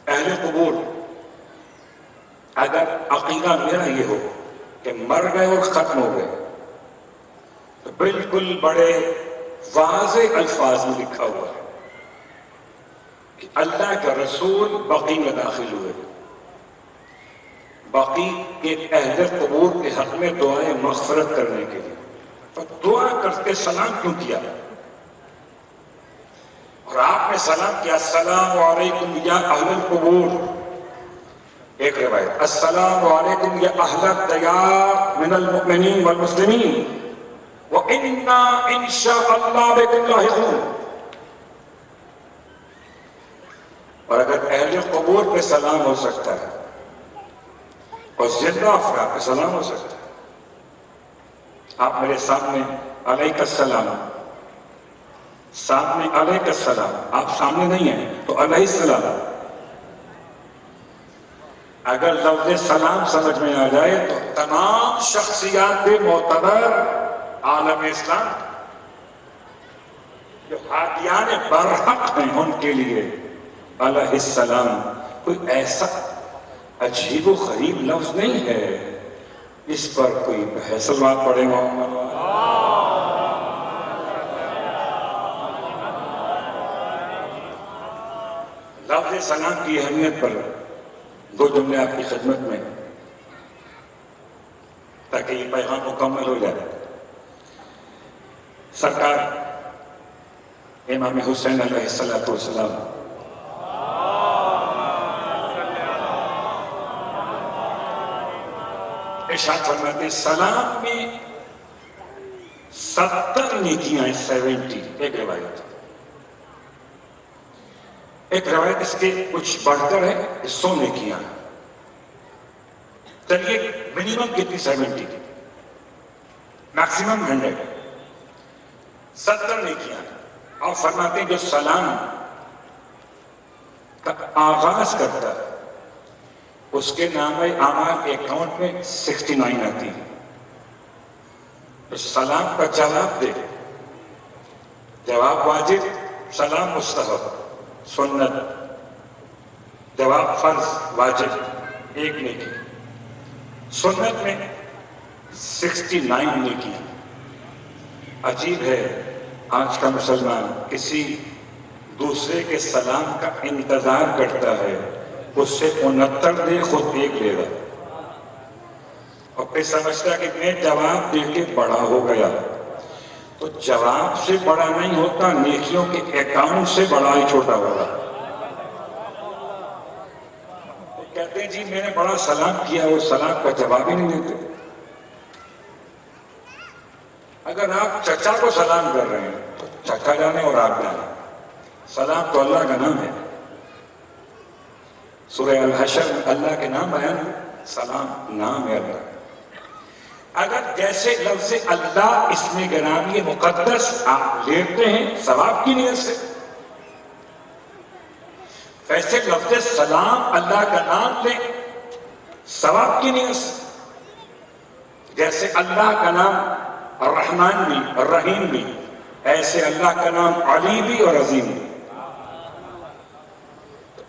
Speaker 1: اہل قبور اگر عقیدہ میرا یہ ہو کہ مر گئے اور ختم ہو گئے تو بالکل بڑے واضح الفاظ میں لکھا ہوا ہے کہ اللہ کا رسول بقیع میں داخل ہوئے، بقیع کے اہل قبور کے حق میں دعائیں مغفرت کرنے کے لیے، تو دعا کرتے سلام کیوں کیا؟ اور آپ نے سلام کیا السلام علیکم یا اہل القبور، ایک روایت السلام علیکم یا اہل الدیار من المؤمنین والمسلمین وَإِنَّا إِن شَاءَ اللَّهُ بِكُمْ لَاحِقُونَ. اور اگر اہل قبور پہ سلام ہو سکتا ہے اور زندہ افراد پہ سلام ہو سکتا ہے، آپ میرے سامنے علیک السلام، سامنے علیک السلام، آپ سامنے نہیں ہیں تو علیہ السلام. اگر لفظ سلام سمجھ میں آ جائے تو تمام شخصیات معتبر عالم اسلام جو ہادیان برحق ہیں ان کے لیے علیہ السلام کوئی ایسا عجیب و غریب لفظ نہیں ہے اس پر کوئی بحث بات پڑے گا. لفظ سلام کی اہمیت پر دو جملے آپ کی خدمت میں تاکہ یہ پیغام مکمل ہو جائے. سرکار امام حسین علیہ السلام ارشاد فرماتے ہیں سلام میں 70 نیکیاں ہیں. 70 ایک روایت، ایک روایت اس کے کچھ بڑھ کر ہے 100 نیکیاں. چلیے منیمم کتنی 70 میکسیمم 100 70 نیکیاں. اور فرماتے ہیں جو سلام کا آغاز کرتا ہے اس کے نام اعمال اکاؤنٹ میں 69 آتی ہے. تو سلام کا جواب دے، جواب واجب، سلام مستحب سنت، جواب فرض واجب ایک نیکی، سنت میں 69 نیکی. عجیب ہے آج کا مسلمان کسی دوسرے کے سلام کا انتظار کرتا ہے، اس سے 69 دے خود ایک لے گا اور پھر سمجھتا کہ میں جواب دے کے بڑا ہو گیا. تو جواب سے بڑا نہیں ہوتا، نیکیوں کے اکاؤنٹ سے بڑا ہی چھوٹا ہوگا. کہتے ہیں جی میں نے بڑا سلام کیا، وہ سلام کا جواب ہی نہیں دیتے. اگر آپ چچا کو سلام کر رہے ہیں تو چچا جانے اور آپ جانے. سلام تو اللہ کا نام ہے. سورہ الحشر میں اللہ کے نام بیان ہے، سلام نام ہے اللہ. اگر جیسے لفظ اللہ اسم گرامی مقدس آپ لیتے ہیں ثواب کی نیت سے، ویسے لفظ سلام اللہ کا نام لیں ثواب کی نیت سے. جیسے اللہ کا نام الرحمن بھی الرحیم بھی، ایسے اللہ کا نام علی بھی اور عظیم بھی.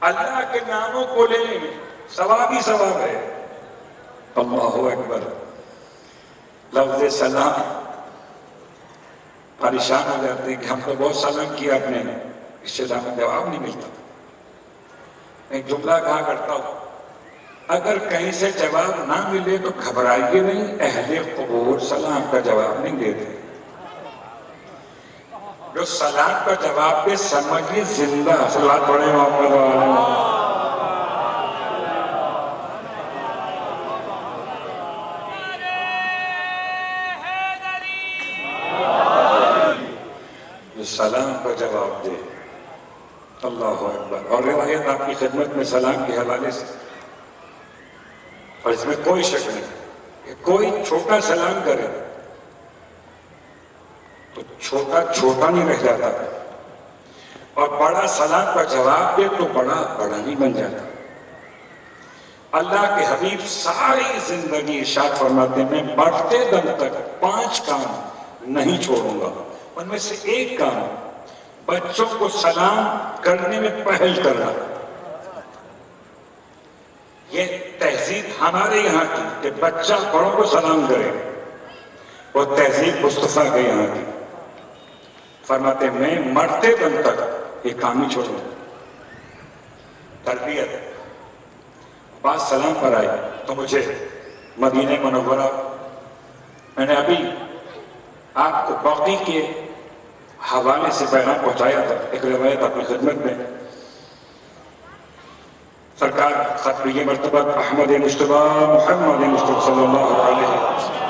Speaker 1: اللہ کے ناموں کو لینے میں ثواب ہی ثواب ہے. اللہ اکبر. لفظ سلام پریشان ہو جاتے ہیں کہ ہم تو بہت سلام کیا اپنے، اس سے زیادہ جواب نہیں ملتا. ایک جملہ کہا کرتا ہوں، اگر کہیں سے جواب نہ ملے تو گھبرائیے نہیں، اہل قبور سلام کا جواب نہیں دیتے. جو سلام کا جواب دے سمجھیے زندہ. صلوات پڑھیں محمد والے. جو سلام کا جواب دے. اللہ اکبر. اور روایت آپ کی خدمت میں سلام کے حوالے سے، اور اس میں کوئی شک نہیں کہ کوئی چھوٹا سلام کرے تو چھوٹا چھوٹا نہیں رہ جاتا، اور بڑا سلام کا جواب دے تو بڑا بڑا نہیں بن جاتا. اللہ کے حبیب ساری زندگی ارشاد فرماتے ہیں میں مرتے دم تک 5 کام نہیں چھوڑوں گا. ان میں سے ایک کام بچوں کو سلام کرنے میں پہل کرنا. یہ تہذیب ہمارے یہاں کی کہ بچہ بڑوں کو سلام کرے، وہ تہذیب مصطفیٰ کے یہاں کی. فرماتے میں مرتے دم تک یہ کام ہی چھوڑوں. تربیت. بات سلام پر آئی تو مجھے مدینہ منورہ، میں نے ابھی آپ کو باقی کے حوالے سے پیغام پہنچایا تھا. ایک روایت اپنی خدمت میں، سرکار ختمی مرتبہ احمد مصطفیٰ محمد مصطفیٰ صلی اللہ علیہ وسلم.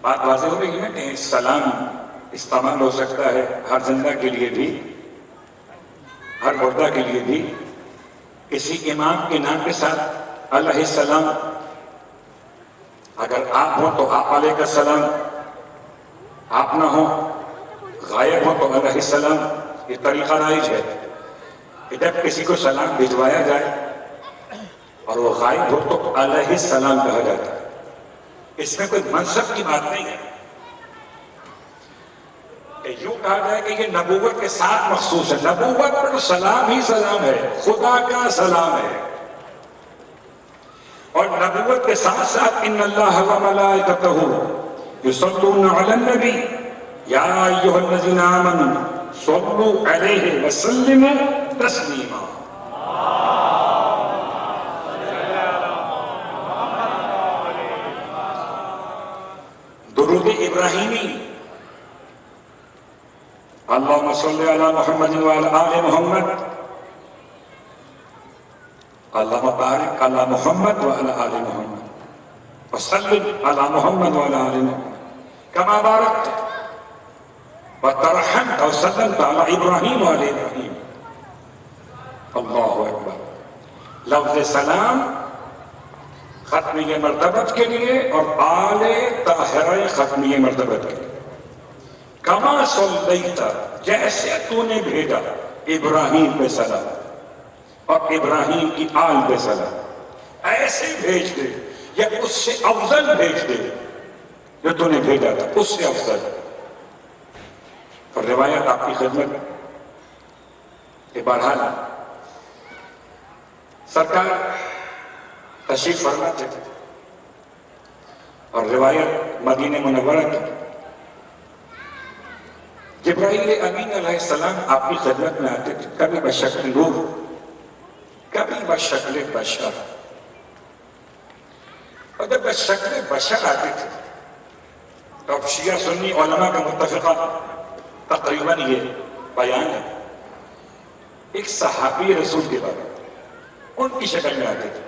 Speaker 1: بات واضح ہو رہی ہے کہ سلام استعمال ہو سکتا ہے ہر زندہ کے لیے بھی، ہر مردہ کے لیے بھی. کسی امام کے نام کے ساتھ علیہ السلام، اگر آپ ہو تو آپ علیہ السلام، آپ نہ ہو غائب ہو تو علیہ السلام. یہ طریقہ رائج ہے کہ جب کسی کو سلام بھجوایا جائے اور وہ غائب ہو تو علیہ السلام کہا جاتا ہے. اس میں کوئی منصب کی بات نہیں ہے کہ یوں کہا جائے کہ یہ نبوت کے ساتھ مخصوص ہے. نبوت پر سلام ہی سلام ہے، خدا کا سلام ہے. اور نبوت کے ساتھ ساتھ ان اللہ و ملائکتہ یصلون علی النبی یا ایھا الذین آمنوا صلوا علیہ وسلموا تسلیما. درود ابراہیمی، اللہم صلی علی محمد وعلی آل محمد، اللہم بارک علی محمد وعلی آل محمد وسلم علی محمد وعلی آل محمد کما بارکت وترحمت وسلمت علی ابراہیم وعلی ابراہیم. اللہ اکبر. لفظ سلام ختمی مرتبت کے لیے اور آل طاہرہ ختمی مرتبت کے لیے. کما صلیت، جیسے تو نے بھیجا ابراہیم پہ سلام اور ابراہیم کی آل پہ سلام، ایسے بھیج دے یا اس سے افضل بھیج دے جو تو نے بھیجا تھا، اس سے افضل. اور روایت آپ کی خدمت کہ بہرحال سرکار تشریف فرما تھے اور روایت مدینہ منورہ کی. جبرائیل امین علیہ السلام آپ کی خدمت میں آتے تھے، کبھی بشکل نور، کبھی بشکل بشر. اور جب بشکل بشر آتے تھے تو اب شیعہ سنی علماء کا متفقہ تقریباً یہ بیان ہے. ایک صحابی رسول کے بارے ان کی شکل میں آتے تھے.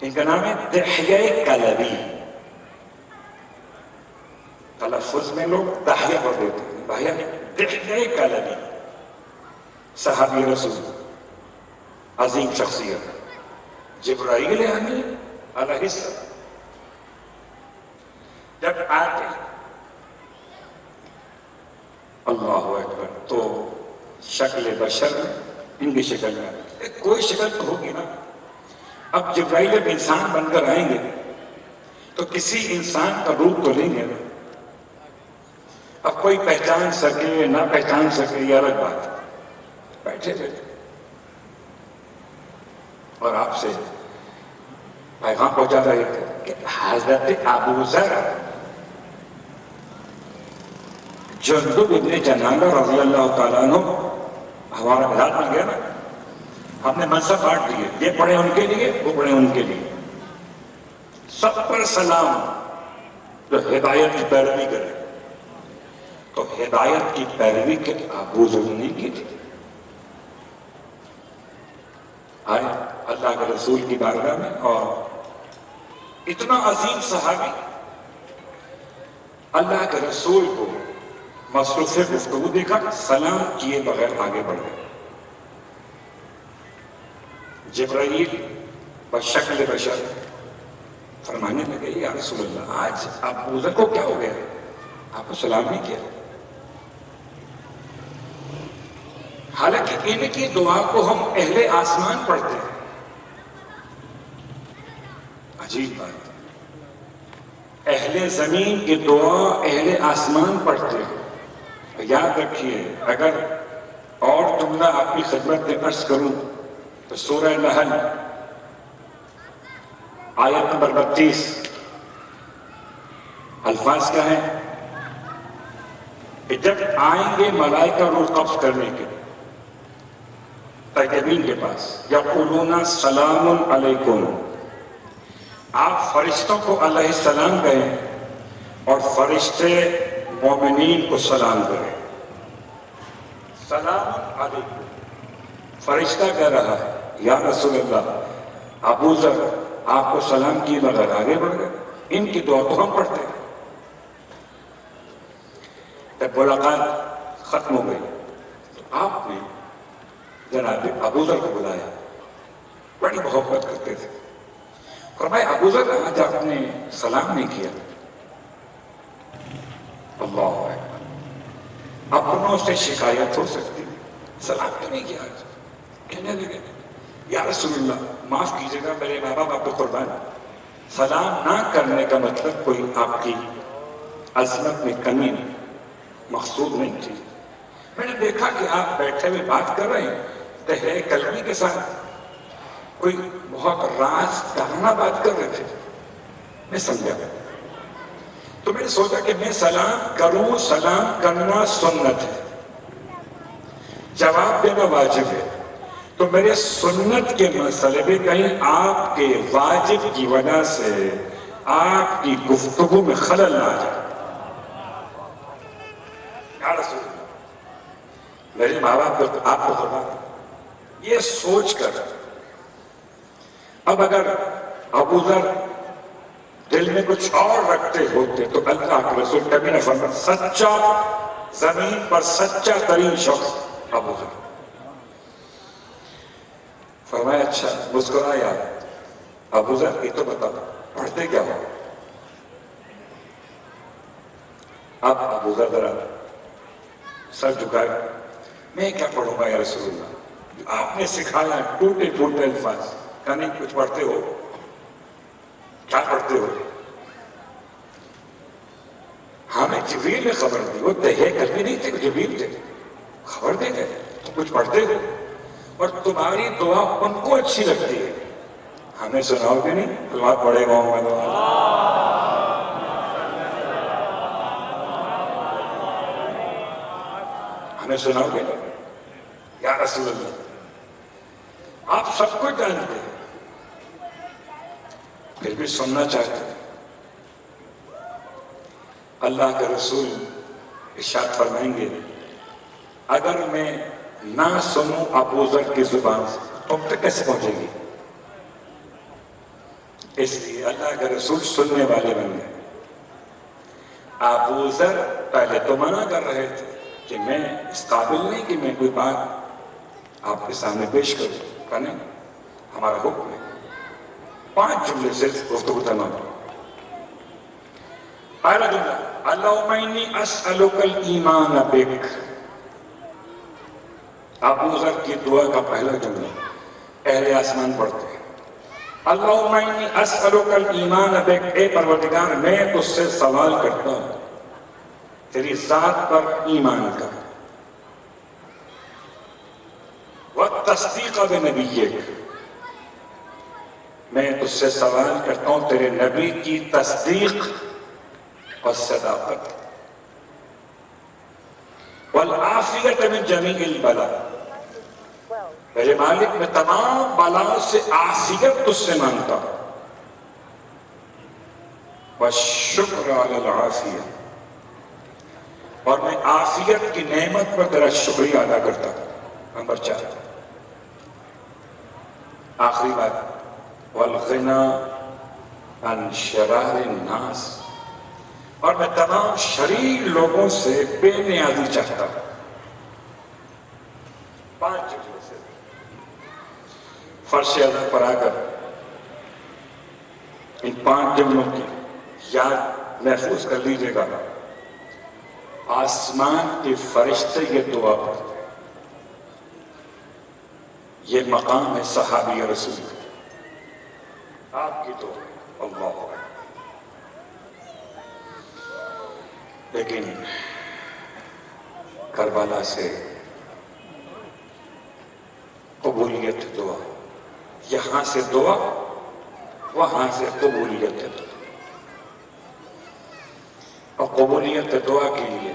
Speaker 1: ان کا نام ہے دحیہ کلبی. تلفظ میں لوگ دحیہ پڑھ دیتے ہیں، دحیہ کلبی. صحابی رسول، عظیم شخصیت، جبرائیل امین علیہ السلام جب آتے اللہ اکبر تو شکل بشر میں ان کی شکل میں کوئی شکل تو ہوگی نا. اب جبرائیل جب انسان بن کر آئیں گے تو کسی انسان کا روپ تو لیں گے. اب کوئی پہچان سکے نہ پہچان سکے یہ الگ بات ہے. بیٹھے بیٹھے اور آپ سے پیغام پہنچا رہے تھے کہ حضرت ابو ذر جندب ابن جنادہ رضی اللہ تعالیٰ عنہ ہمارا مزاج بن گیا نا. ہم نے منصب بانٹ دیے، یہ پڑھے ان کے لیے وہ پڑھے ان کے لیے. سب پر سلام جو ہدایت کی پیروی کرے. تو ہدایت کی پیروی کے ابو ذر نے کی تھی. آئے اللہ کے رسول کی بارگاہ میں اور اتنا عظیم صحابی اللہ کے رسول کو مصروف گفتگو دیکھا، سلام کیے بغیر آگے بڑھ گئے. جبرائیل بشکل بشر فرمانے لگے یا رسول اللہ آج ابو ذر کو کیا ہو گیا، آپ کو سلام نہیں کیا. حالانکہ ان کی دعا کو ہم اہل آسمان پڑھتے ہیں. عجیب بات، اہل زمین کی دعا اہل آسمان پڑھتے ہیں. یاد رکھیے اگر اور جملہ آپ کی خدمت میں عرض کروں تو سورہ نحل آیت نمبر 32 الفاظ کیا ہیں کہ جب آئیں گے ملائکہ روح قبض کرنے کے طیبین کے پاس، یقولون سلام علیکم، آپ فرشتوں کو علیہ السلام کہیں اور فرشتے مومنین کو سلام کریں. سلام علیکم. فرشتہ کہہ رہا ہے یا رسول اللہ ابو ذر آپ کو سلام کی بغیر آگے بڑھ گئے, ان کی دعا تو ہم پڑھتے ہیں. جب ملاقات ختم ہو گئی تو آپ نے جناب ابو ذر کو بلایا, بڑی محبت کرتے تھے. فرمایا ابو ذر آج آپ نے سلام نہیں کیا. اللہ اکبر, اپنوں سے شکایت ہو سکتی, سلام تو نہیں کیا آج. کہنے لگے یا رسول اللہ معاف کیجیے گا, میرے ماں باپ آپ کو قربان, سلام نہ کرنے کا مطلب کوئی آپ کی عظمت میں کمی مقصود نہیں تھی. میں نے دیکھا کہ آپ بیٹھے ہوئے بات کر رہے ہیں تہرے قلبی کے ساتھ, کوئی بہت راز دانا بات کر رہے تھے. میں سمجھا تو میں نے سوچا کہ میں سلام کروں, سلام کرنا سنت ہے, جواب دینا واجب ہے. تو میرے سنت کے مسئلے میں کہیں آپ کے واجب کی وجہ سے آپ کی گفتگو میں خلل نہ آ جائے. یا رسول اللہ میرے ماں باپ کو آپ کو قربان, یہ سوچ کر اب اگر ابو ذر دل میں کچھ اور رکھتے ہوتے تو اللہ کے رسول کبھی نہ فرمایا. سچا زمین پر سچا ترین شخص ابو ذر. فرمایا اچھا, مسکرایا ابو ذر یہ تو بتا پڑھتے کیا ہو. اب ابو ذر ذرا سر جھکائے, میں کیا پڑھوں گا یا رسول اللہ, آپ نے سکھایا ٹوٹے ٹوٹے الفاظ, کہنے کچھ پڑھتے ہو, کیا پڑھتے ہو. ہمیں جبریل نے خبر دی, وہ دہے قلبی نہیں تھے, جبریل تھے, خبر دے گئے تو کچھ پڑھتے ہو اور تمہاری دعا ان کو اچھی لگتی ہے, ہمیں سناؤ گے نہیں, دعا پڑھے گا ہمیں سناؤ گے نہیں یا رسول اللہ. آپ سب کو جانتے ہیں پھر بھی سننا چاہتے ہیں. اللہ کے رسول ارشاد فرمائیں گے اگر میں نہ سنوں ابو ذر کی زبان سے تم تک کیسے پہنچے گی. اس لیے اللہ کے رسول سننے والے بن گئے. ابو ذر پہلے تو منع کر رہے تھے کہ میں اس قابل نہیں کہ میں کوئی بات آپ کے سامنے پیش کروں, کہ نہیں ہمارا حکم ہے 5 جملے صرف گفتگو تمام. پہلا جملہ اللہم انی اسألک الایمان بک. ابو ذر کی دعا کا پہلا جملہ اہل آسمان پڑھتے ہیں اللہم انی اسألک الایمان بک. اے پروردگار میں تجھ سے سوال کرتا ہوں تیری ذات پر ایمان کا, والتصدیق بنبیک. میں تجھ سے سوال کرتا ہوں تیرے نبی کی تصدیق اور صداقت. والعافیت من جمیع البلاء. میرے مالک میں تمام بلاؤں سے عافیت تجھ سے مانگتا ہوں. والشکر علی العافیہ. اور میں عافیت کی نعمت پر تیرا شکریہ ادا کرتا ہوں. نمبر 4 آخری بات والغنا عن شرار الناس. اور میں تمام شریر لوگوں سے بے نیازی چاہتا ہوں. 5 جملے سے فرش ازل پر آ کر ان 5 جملوں کی یاد محفوظ کر لیجیے گا. آسمان کے فرشتے یہ دعا پڑھتے ہیں. یہ مقام ہے صحابی رسول آپ کی دعا. اللہ اکبر. لیکن کربلا سے قبولیت دعا, یہاں سے دعا وہاں سے قبولیت دعا. اور قبولیت دعا کے لیے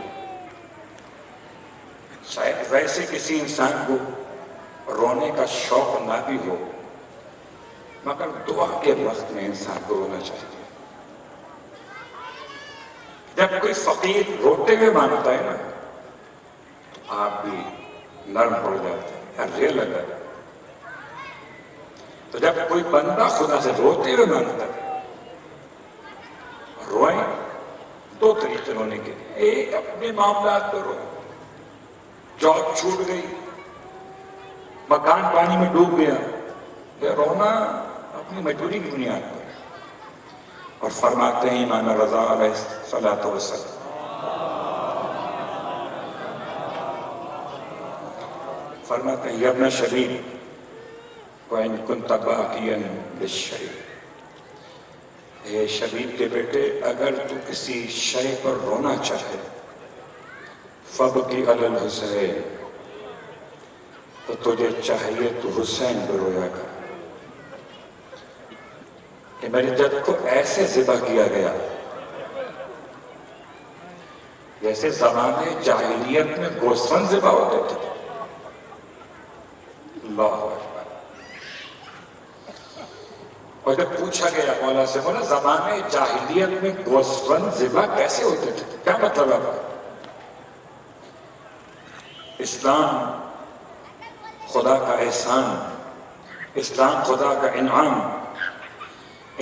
Speaker 1: شاید ویسے کسی انسان کو رونے کا شوق نہ بھی ہو, مگر دعا کے وقت میں انسان کو رونا چاہیے. جب کوئی فقیر روتے ہوئے مانگتا ہے نا تو آپ بھی نرم پڑ جاتے ہیں، یار یہ لگا۔ تو جب کوئی بندہ خدا سے روتے ہوئے مانگتا ہے، روئیں دو طریقے رونے کے، ایک اپنے معاملات پر روئیں، جاب چھوٹ گئی، مکان پانی میں ڈوب گیا، یہ رونا اپنی مجبوری کی بنیاد پر۔ اور فرماتے ہیں امام رضا علیہ الصلوۃ والسلام، فرماتے ہیں یا ابن شبیب وَإِن كُنْتَ بَاكِيًا لِلشَّيْءِ، اے شبیب کے بیٹے اگر تو کسی شے پر رونا چاہے فَبْكِ عَلَى الْحُسَيْنِ، تو تجھے چاہیے تو حسین پہ رویا کر کہ میرے جد کو ایسے ذبح کیا گیا جیسے زمانے جاہلیت میں گوسفند ذبح ہوتے تھے۔ اللہ اکبر۔ اور جب پوچھا گیا مولا سے، مولا زمانے جاہلیت میں گوسفند ذبح کیسے ہوتے تھے، کیا مطلب ہے؟ اسلام خدا کا احسان، اسلام خدا کا انعام،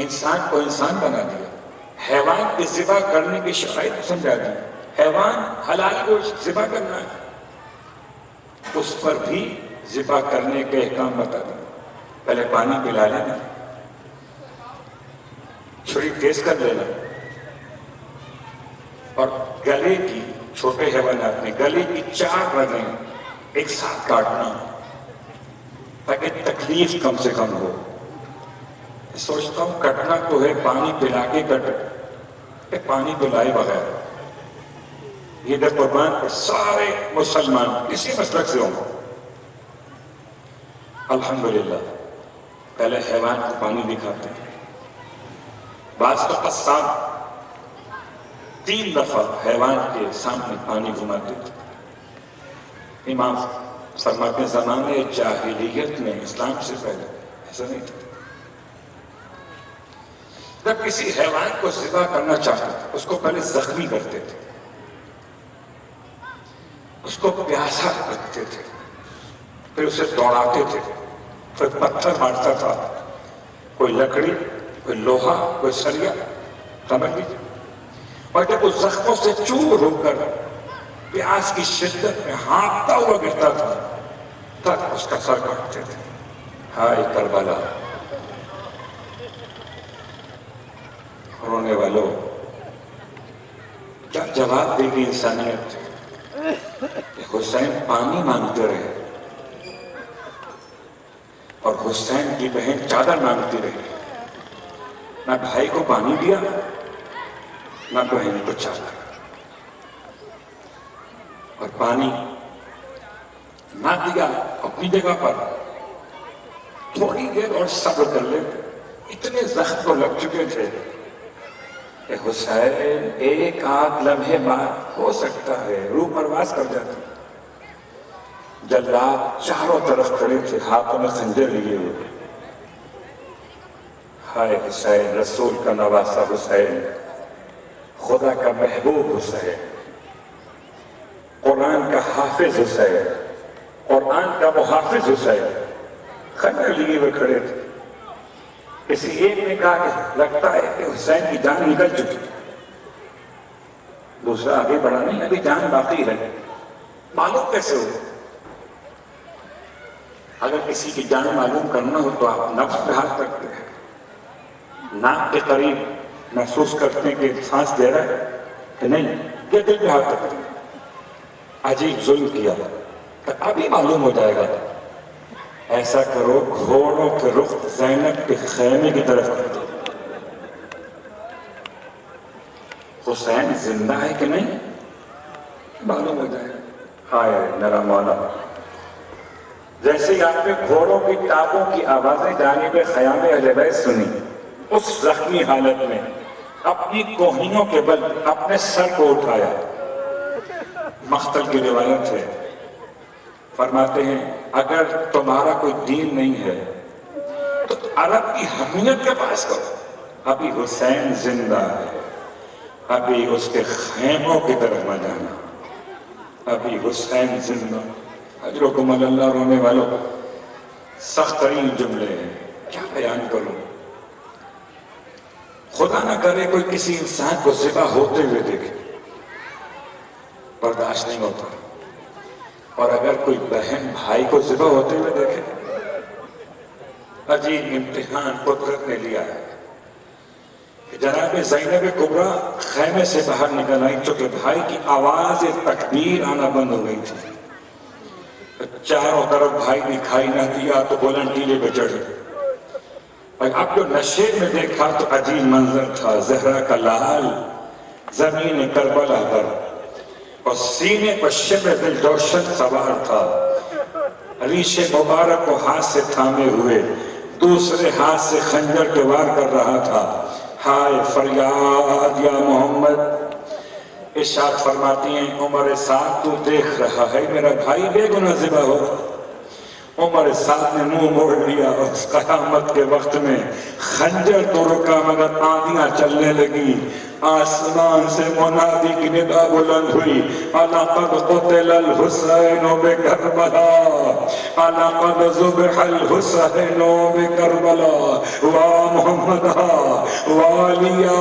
Speaker 1: انسان کو انسان بنا دیا، حیوان کی ذبح کرنے کی شرائط سمجھا دی، حیوان حلال کو ذبح کرنا ہے، اس پر بھی ذبح کرنے کے احکام بتا دیں۔ پہلے پانی پلا لینا، چھری تیز کر لینا، اور گلے کی، چھوٹے حیوانات میں گلے کی 4 رگیں ایک ساتھ کاٹنا تاکہ تکلیف کم سے کم ہو۔ سوچتا ہوں کٹنا تو ہے، پانی پلا کے کٹ، کہ پانی پلائے بغیر یہ در قربان پر سارے مسلمان اسی مسلک سے ہوں۔ الحمدللہ پہلے حیوان کو پانی دکھاتے ہیں، بعض کا قصاب 3 دفعہ حیوان کے سامنے پانی گھماتے تھے۔ امام فرماتے ہیں زمانے جاہلیت میں، اسلام سے پہلے ایسا نہیں تھا۔ جب کسی حیوان کو ذبح کرنا چاہتے تھے اس کو پہلے زخمی کرتے تھے، اس کو پیاسا رکھتے تھے، پھر اسے دوڑاتے تھے، پھر پتھر مارتا تھا، کوئی لکڑی، کوئی لوہا، کوئی سریا، سمجھ لیجیے، اور جب اس زخموں سے چور ہو کر پیاس کی شدت میں ہانپتا ہوا گرتا تھا تب اس کا سر کاٹتے تھے۔ ہائے کربلا، رونے والوں کیا جواب دے گی انسانیت؟ کہ حسین پانی مانگتے رہے اور حسین کی بہن چادر مانگتی رہی، نہ بھائی کو پانی دیا نہ بہن کو چادر، اور پانی نہ دیا اپنی جگہ پر، تھوڑی دیر اور صبر کر لیتے، اتنے زخم کو لگ چکے تھے کہ حسین ایک آدھ لمحے بعد ہو سکتا ہے روح پرواز کر جاتی۔ جلاد چاروں طرف کھڑے تھے، ہاتھوں میں خنجر لیے ہوئے۔ ہائے حسین، رسول کا نواسا حسین، خدا کا محبوب حسین، قرآن کا حافظ حسین، قرآن کا محافظ حسین، خنجر لیے ہوئے کھڑے تھے۔ کسی ایک نے کہا کہ لگتا ہے کہ حسین کی جان نکل چکی، دوسرا آگے بڑھا نہیں، ابھی جان باقی ہے۔ معلوم کیسے ہو؟ اگر کسی کی جان معلوم کرنا ہو تو آپ نفس پہ ہاتھ رکھتے ہیں، ناک کے قریب محسوس کرتے ہیں کہ سانس دے رہا ہے کہ نہیں، یہ دل پہ ہاتھ رکھتے ہیں۔ عجیب ظلم کیا، کہ ابھی معلوم ہو جائے گا۔ ایسا کرو گھوڑوں کے رخ زینب کے خیمے کی طرف کر دو، حسین زندہ ہے کہ نہیں معلوم ہو جائے گا۔ ہائے میرا مولا، جیسے ہی آپ نے گھوڑوں کی ٹاپوں کی آوازیں جانب خیام اہل بیت سنی، اس زخمی حالت میں اپنی کوہنیوں کے بل اپنے سر کو اٹھایا۔ مختل کی روایت ہے، فرماتے ہیں اگر تمہارا کوئی دین نہیں ہے تو عرب کی حمیت کے پاس کرو، ابھی حسین زندہ ہے، ابھی اس کے خیموں کی طرف نہ جانا، ابھی حسین زندہ۔ اجرکم علی اللہ رونے والوں، سخت ترین جملے ہیں، کیا بیان کروں؟ خدا نہ کرے کوئی کسی انسان کو ذبح ہوتے ہوئے دیکھے، برداشت نہیں ہوتا، اور اگر کوئی بہن بھائی کو ذبح ہوتے ہوئے دیکھے، عجیب امتحان قدرت نے لیا ہے کہ جناب زینب کبریٰ خیمے سے باہر نکل آئی، چونکہ بھائی کی آواز تکبیر آنا بند ہو گئی تھی، چاروں طرف بھائی نے کھائی نہ دیا تو بولن ٹیلے پہ چڑھے، اور اب جو نشے میں دیکھا تو عجیب منظر تھا، زہرا کا لال زمین کربلا پر، اور سینے پر شمع دل جوشن سوار تھا، ریش مبارک کو ہاتھ سے تھامے ہوئے دوسرے ہاتھ سے خنجر کے وار کر رہا تھا، ہائے فریاد یا محمد۔ ارشاد فرماتی ہیں عمر سعد تو دیکھ رہا ہے میرا بھائی بے گناہ ذبح ہو، عمر سعد نے منہ موڑ لیا، اور اس قیامت کے وقت میں خنجر تو رکا مگر آندیاں چلنے لگی، آسمان سے منادی کی ندا بلند ہوئی، لقد قتل الحسین بکربلا، لقد ذبح الحسین بکربلا، واہ محمدہ والیا،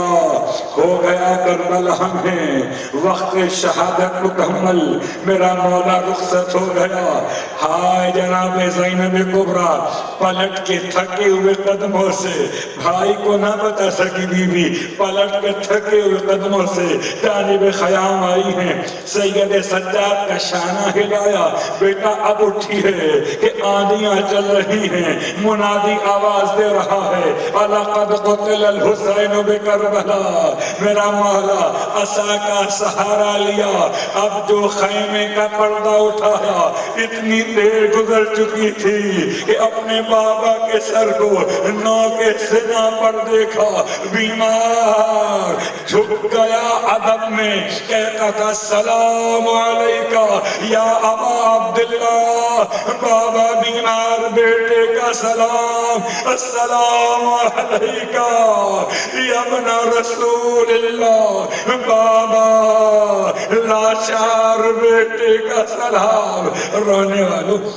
Speaker 1: ہو گیا کربلا میں وقت شہادت مکمل، میرا مولا رخصت ہو گیا۔ ہائے جناب زینب کبریٰ پلٹ کے تھکے ہوئے قدموں سے، بھائی کو نہ بتا سکی بی بی، پلٹ کے تھکے ہوئے قدموں سے جانب خیام آئی ہیں، سید سجاد کا شانہ ہلایا، بیٹا اب اٹھیے کہ آندیاں چل رہی ہیں، منادی آواز دے رہا ہے، لقد قتل الحسین بکربلا، میرا مولا عصا کا سہارا لیا، اب جو خیمے کا پردہ اٹھایا، اتنی دیر گزر چکی تھی کہ اپنے بابا کے سر کو نو کے سنا پر دیکھا، بیمار جھک گیا ادب میں، کہتا تھا السلام علیکہ یا ابا عبداللہ، بابا بیمار بیٹے کا سلام، السلام علیکہ یا ابن رسول اللہ، بابا لاچار بیٹے کا سلام۔ رونے والوں،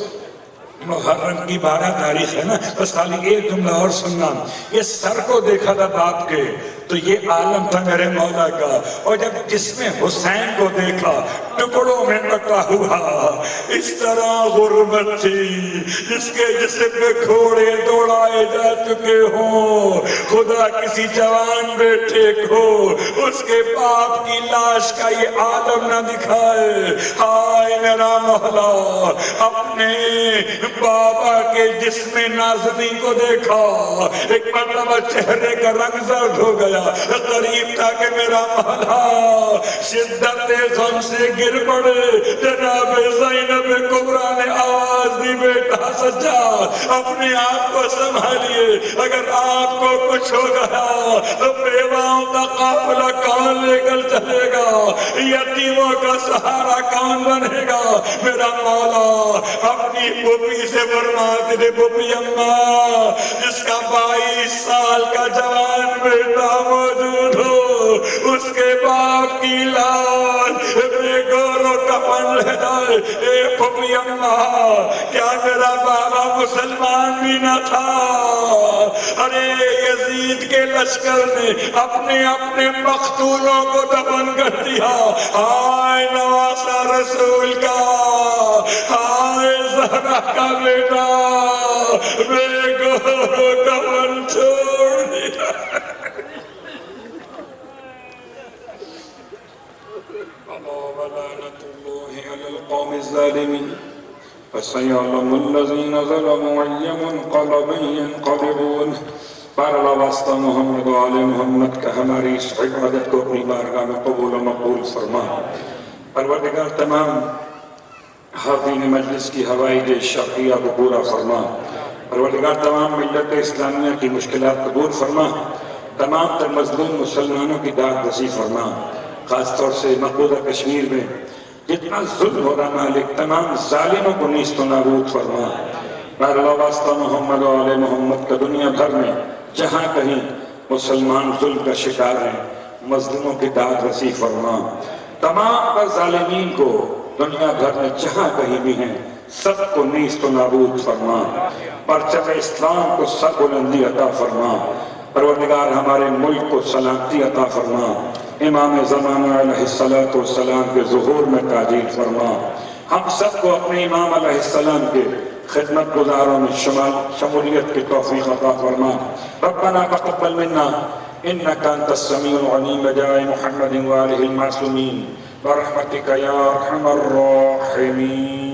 Speaker 1: محرم کی 12 تاریخ ہے نا، بس خالی ایک جملہ اور سننا، یہ سر کو دیکھا تھا باپ کے تو یہ عالم تھا میرے مولا کا، اور جب جسم حسین کو دیکھا ٹکڑوں میں کٹا ہوا، اس طرح غربت تھی جس کے جسم پہ گھوڑے دوڑائے جا چکے ہوں، خدا کسی جوان بیٹے کو اس کے باپ کی لاش کا یہ عالم نہ دکھائے۔ ہائے میرا مولا، اپنے بابا کے جسم نازنی کو دیکھا، ایک مرتبہ چہرے کا رنگ زرد ہو گیا، قریب تھا کہ میرا مولا شدت غم سے گر پڑے، جناب زینب کبریٰ نے آواز دی، بیٹا سجاد اپنے آپ کو سنبھالیے، اگر آپ کو کچھ ہو گیا تو بیواؤں کا قافلہ کون لے کر چلے گا، یتیموں کا سہارا کون بنے گا؟ میرا مولا اپنی پھوپھی سے فرماتے تھے، پھوپھی اماں جس کا 22 سال کا جوان بیٹا موجود ہو، اس کے باپ کی لاش بے گور و کفن لے جائے، اے پھوپھی اماں کیا میرا بابا مسلمان بھی نہ تھا؟ ارے یزید کے لشکر نے اپنے مقتولوں کو دفن کر دیا، ہائے نواسہ رسول کا، ہائے زہرا کا بیٹا بے گور و کفن چھوڑ دیا۔ وَلَعْنَةُ اللَّهِ عَلَى الْقَوْمِ الظَّالِمِينَ فَسَيَعْلَمُ الَّذِينَ ظَلَمُوا أَيَّ مُنقَلَبٍ يَنقَلِبُونَ۔ بارہ واسطہ محمد و آل محمد کا ہماری اس عبادت کو اپنی بارگاہ میں قبول و مقبول فرما۔ پروردگار تمام حاضرین مجلس کی حوائج شرعیہ کو پورا فرما۔ پروردگار تمام ملت اسلامیہ کی مشکلات قبول فرما، تمام تر مظلوم مسلمانوں کی داد رسی فرما، خاص طور سے مقبوضہ کشمیر میں جتنا ظلم ہو رہا مالک تمام ظالموں کو نیست و نابود فرما۔ بارہ واسطہ محمد و آل محمد کا دنیا بھر میں جہاں کہیں مسلمان ظلم کا شکار ہیں، مظلوموں کی داد رسی فرما، تمام ظالمین کو دنیا بھر میں جہاں کہیں بھی ہیں سب کو نیست و نابود فرما، پرچم اسلام کو سر بلندی عطا فرما، پروردگار ہمارے ملک کو سلامتی عطا فرما، امام زمانہ علیہ السلام کے ظہور میں تاجیل فرما، ہم سب کو اپنے امام علیہ السلام کے خدمت گزاروں میں شمولیت کی توفیق عطا فرما۔ ربنا تقبل منا انك انت السميع العليم بجاه محمد وآله المعصومين برحمتك يا ارحم الراحمين۔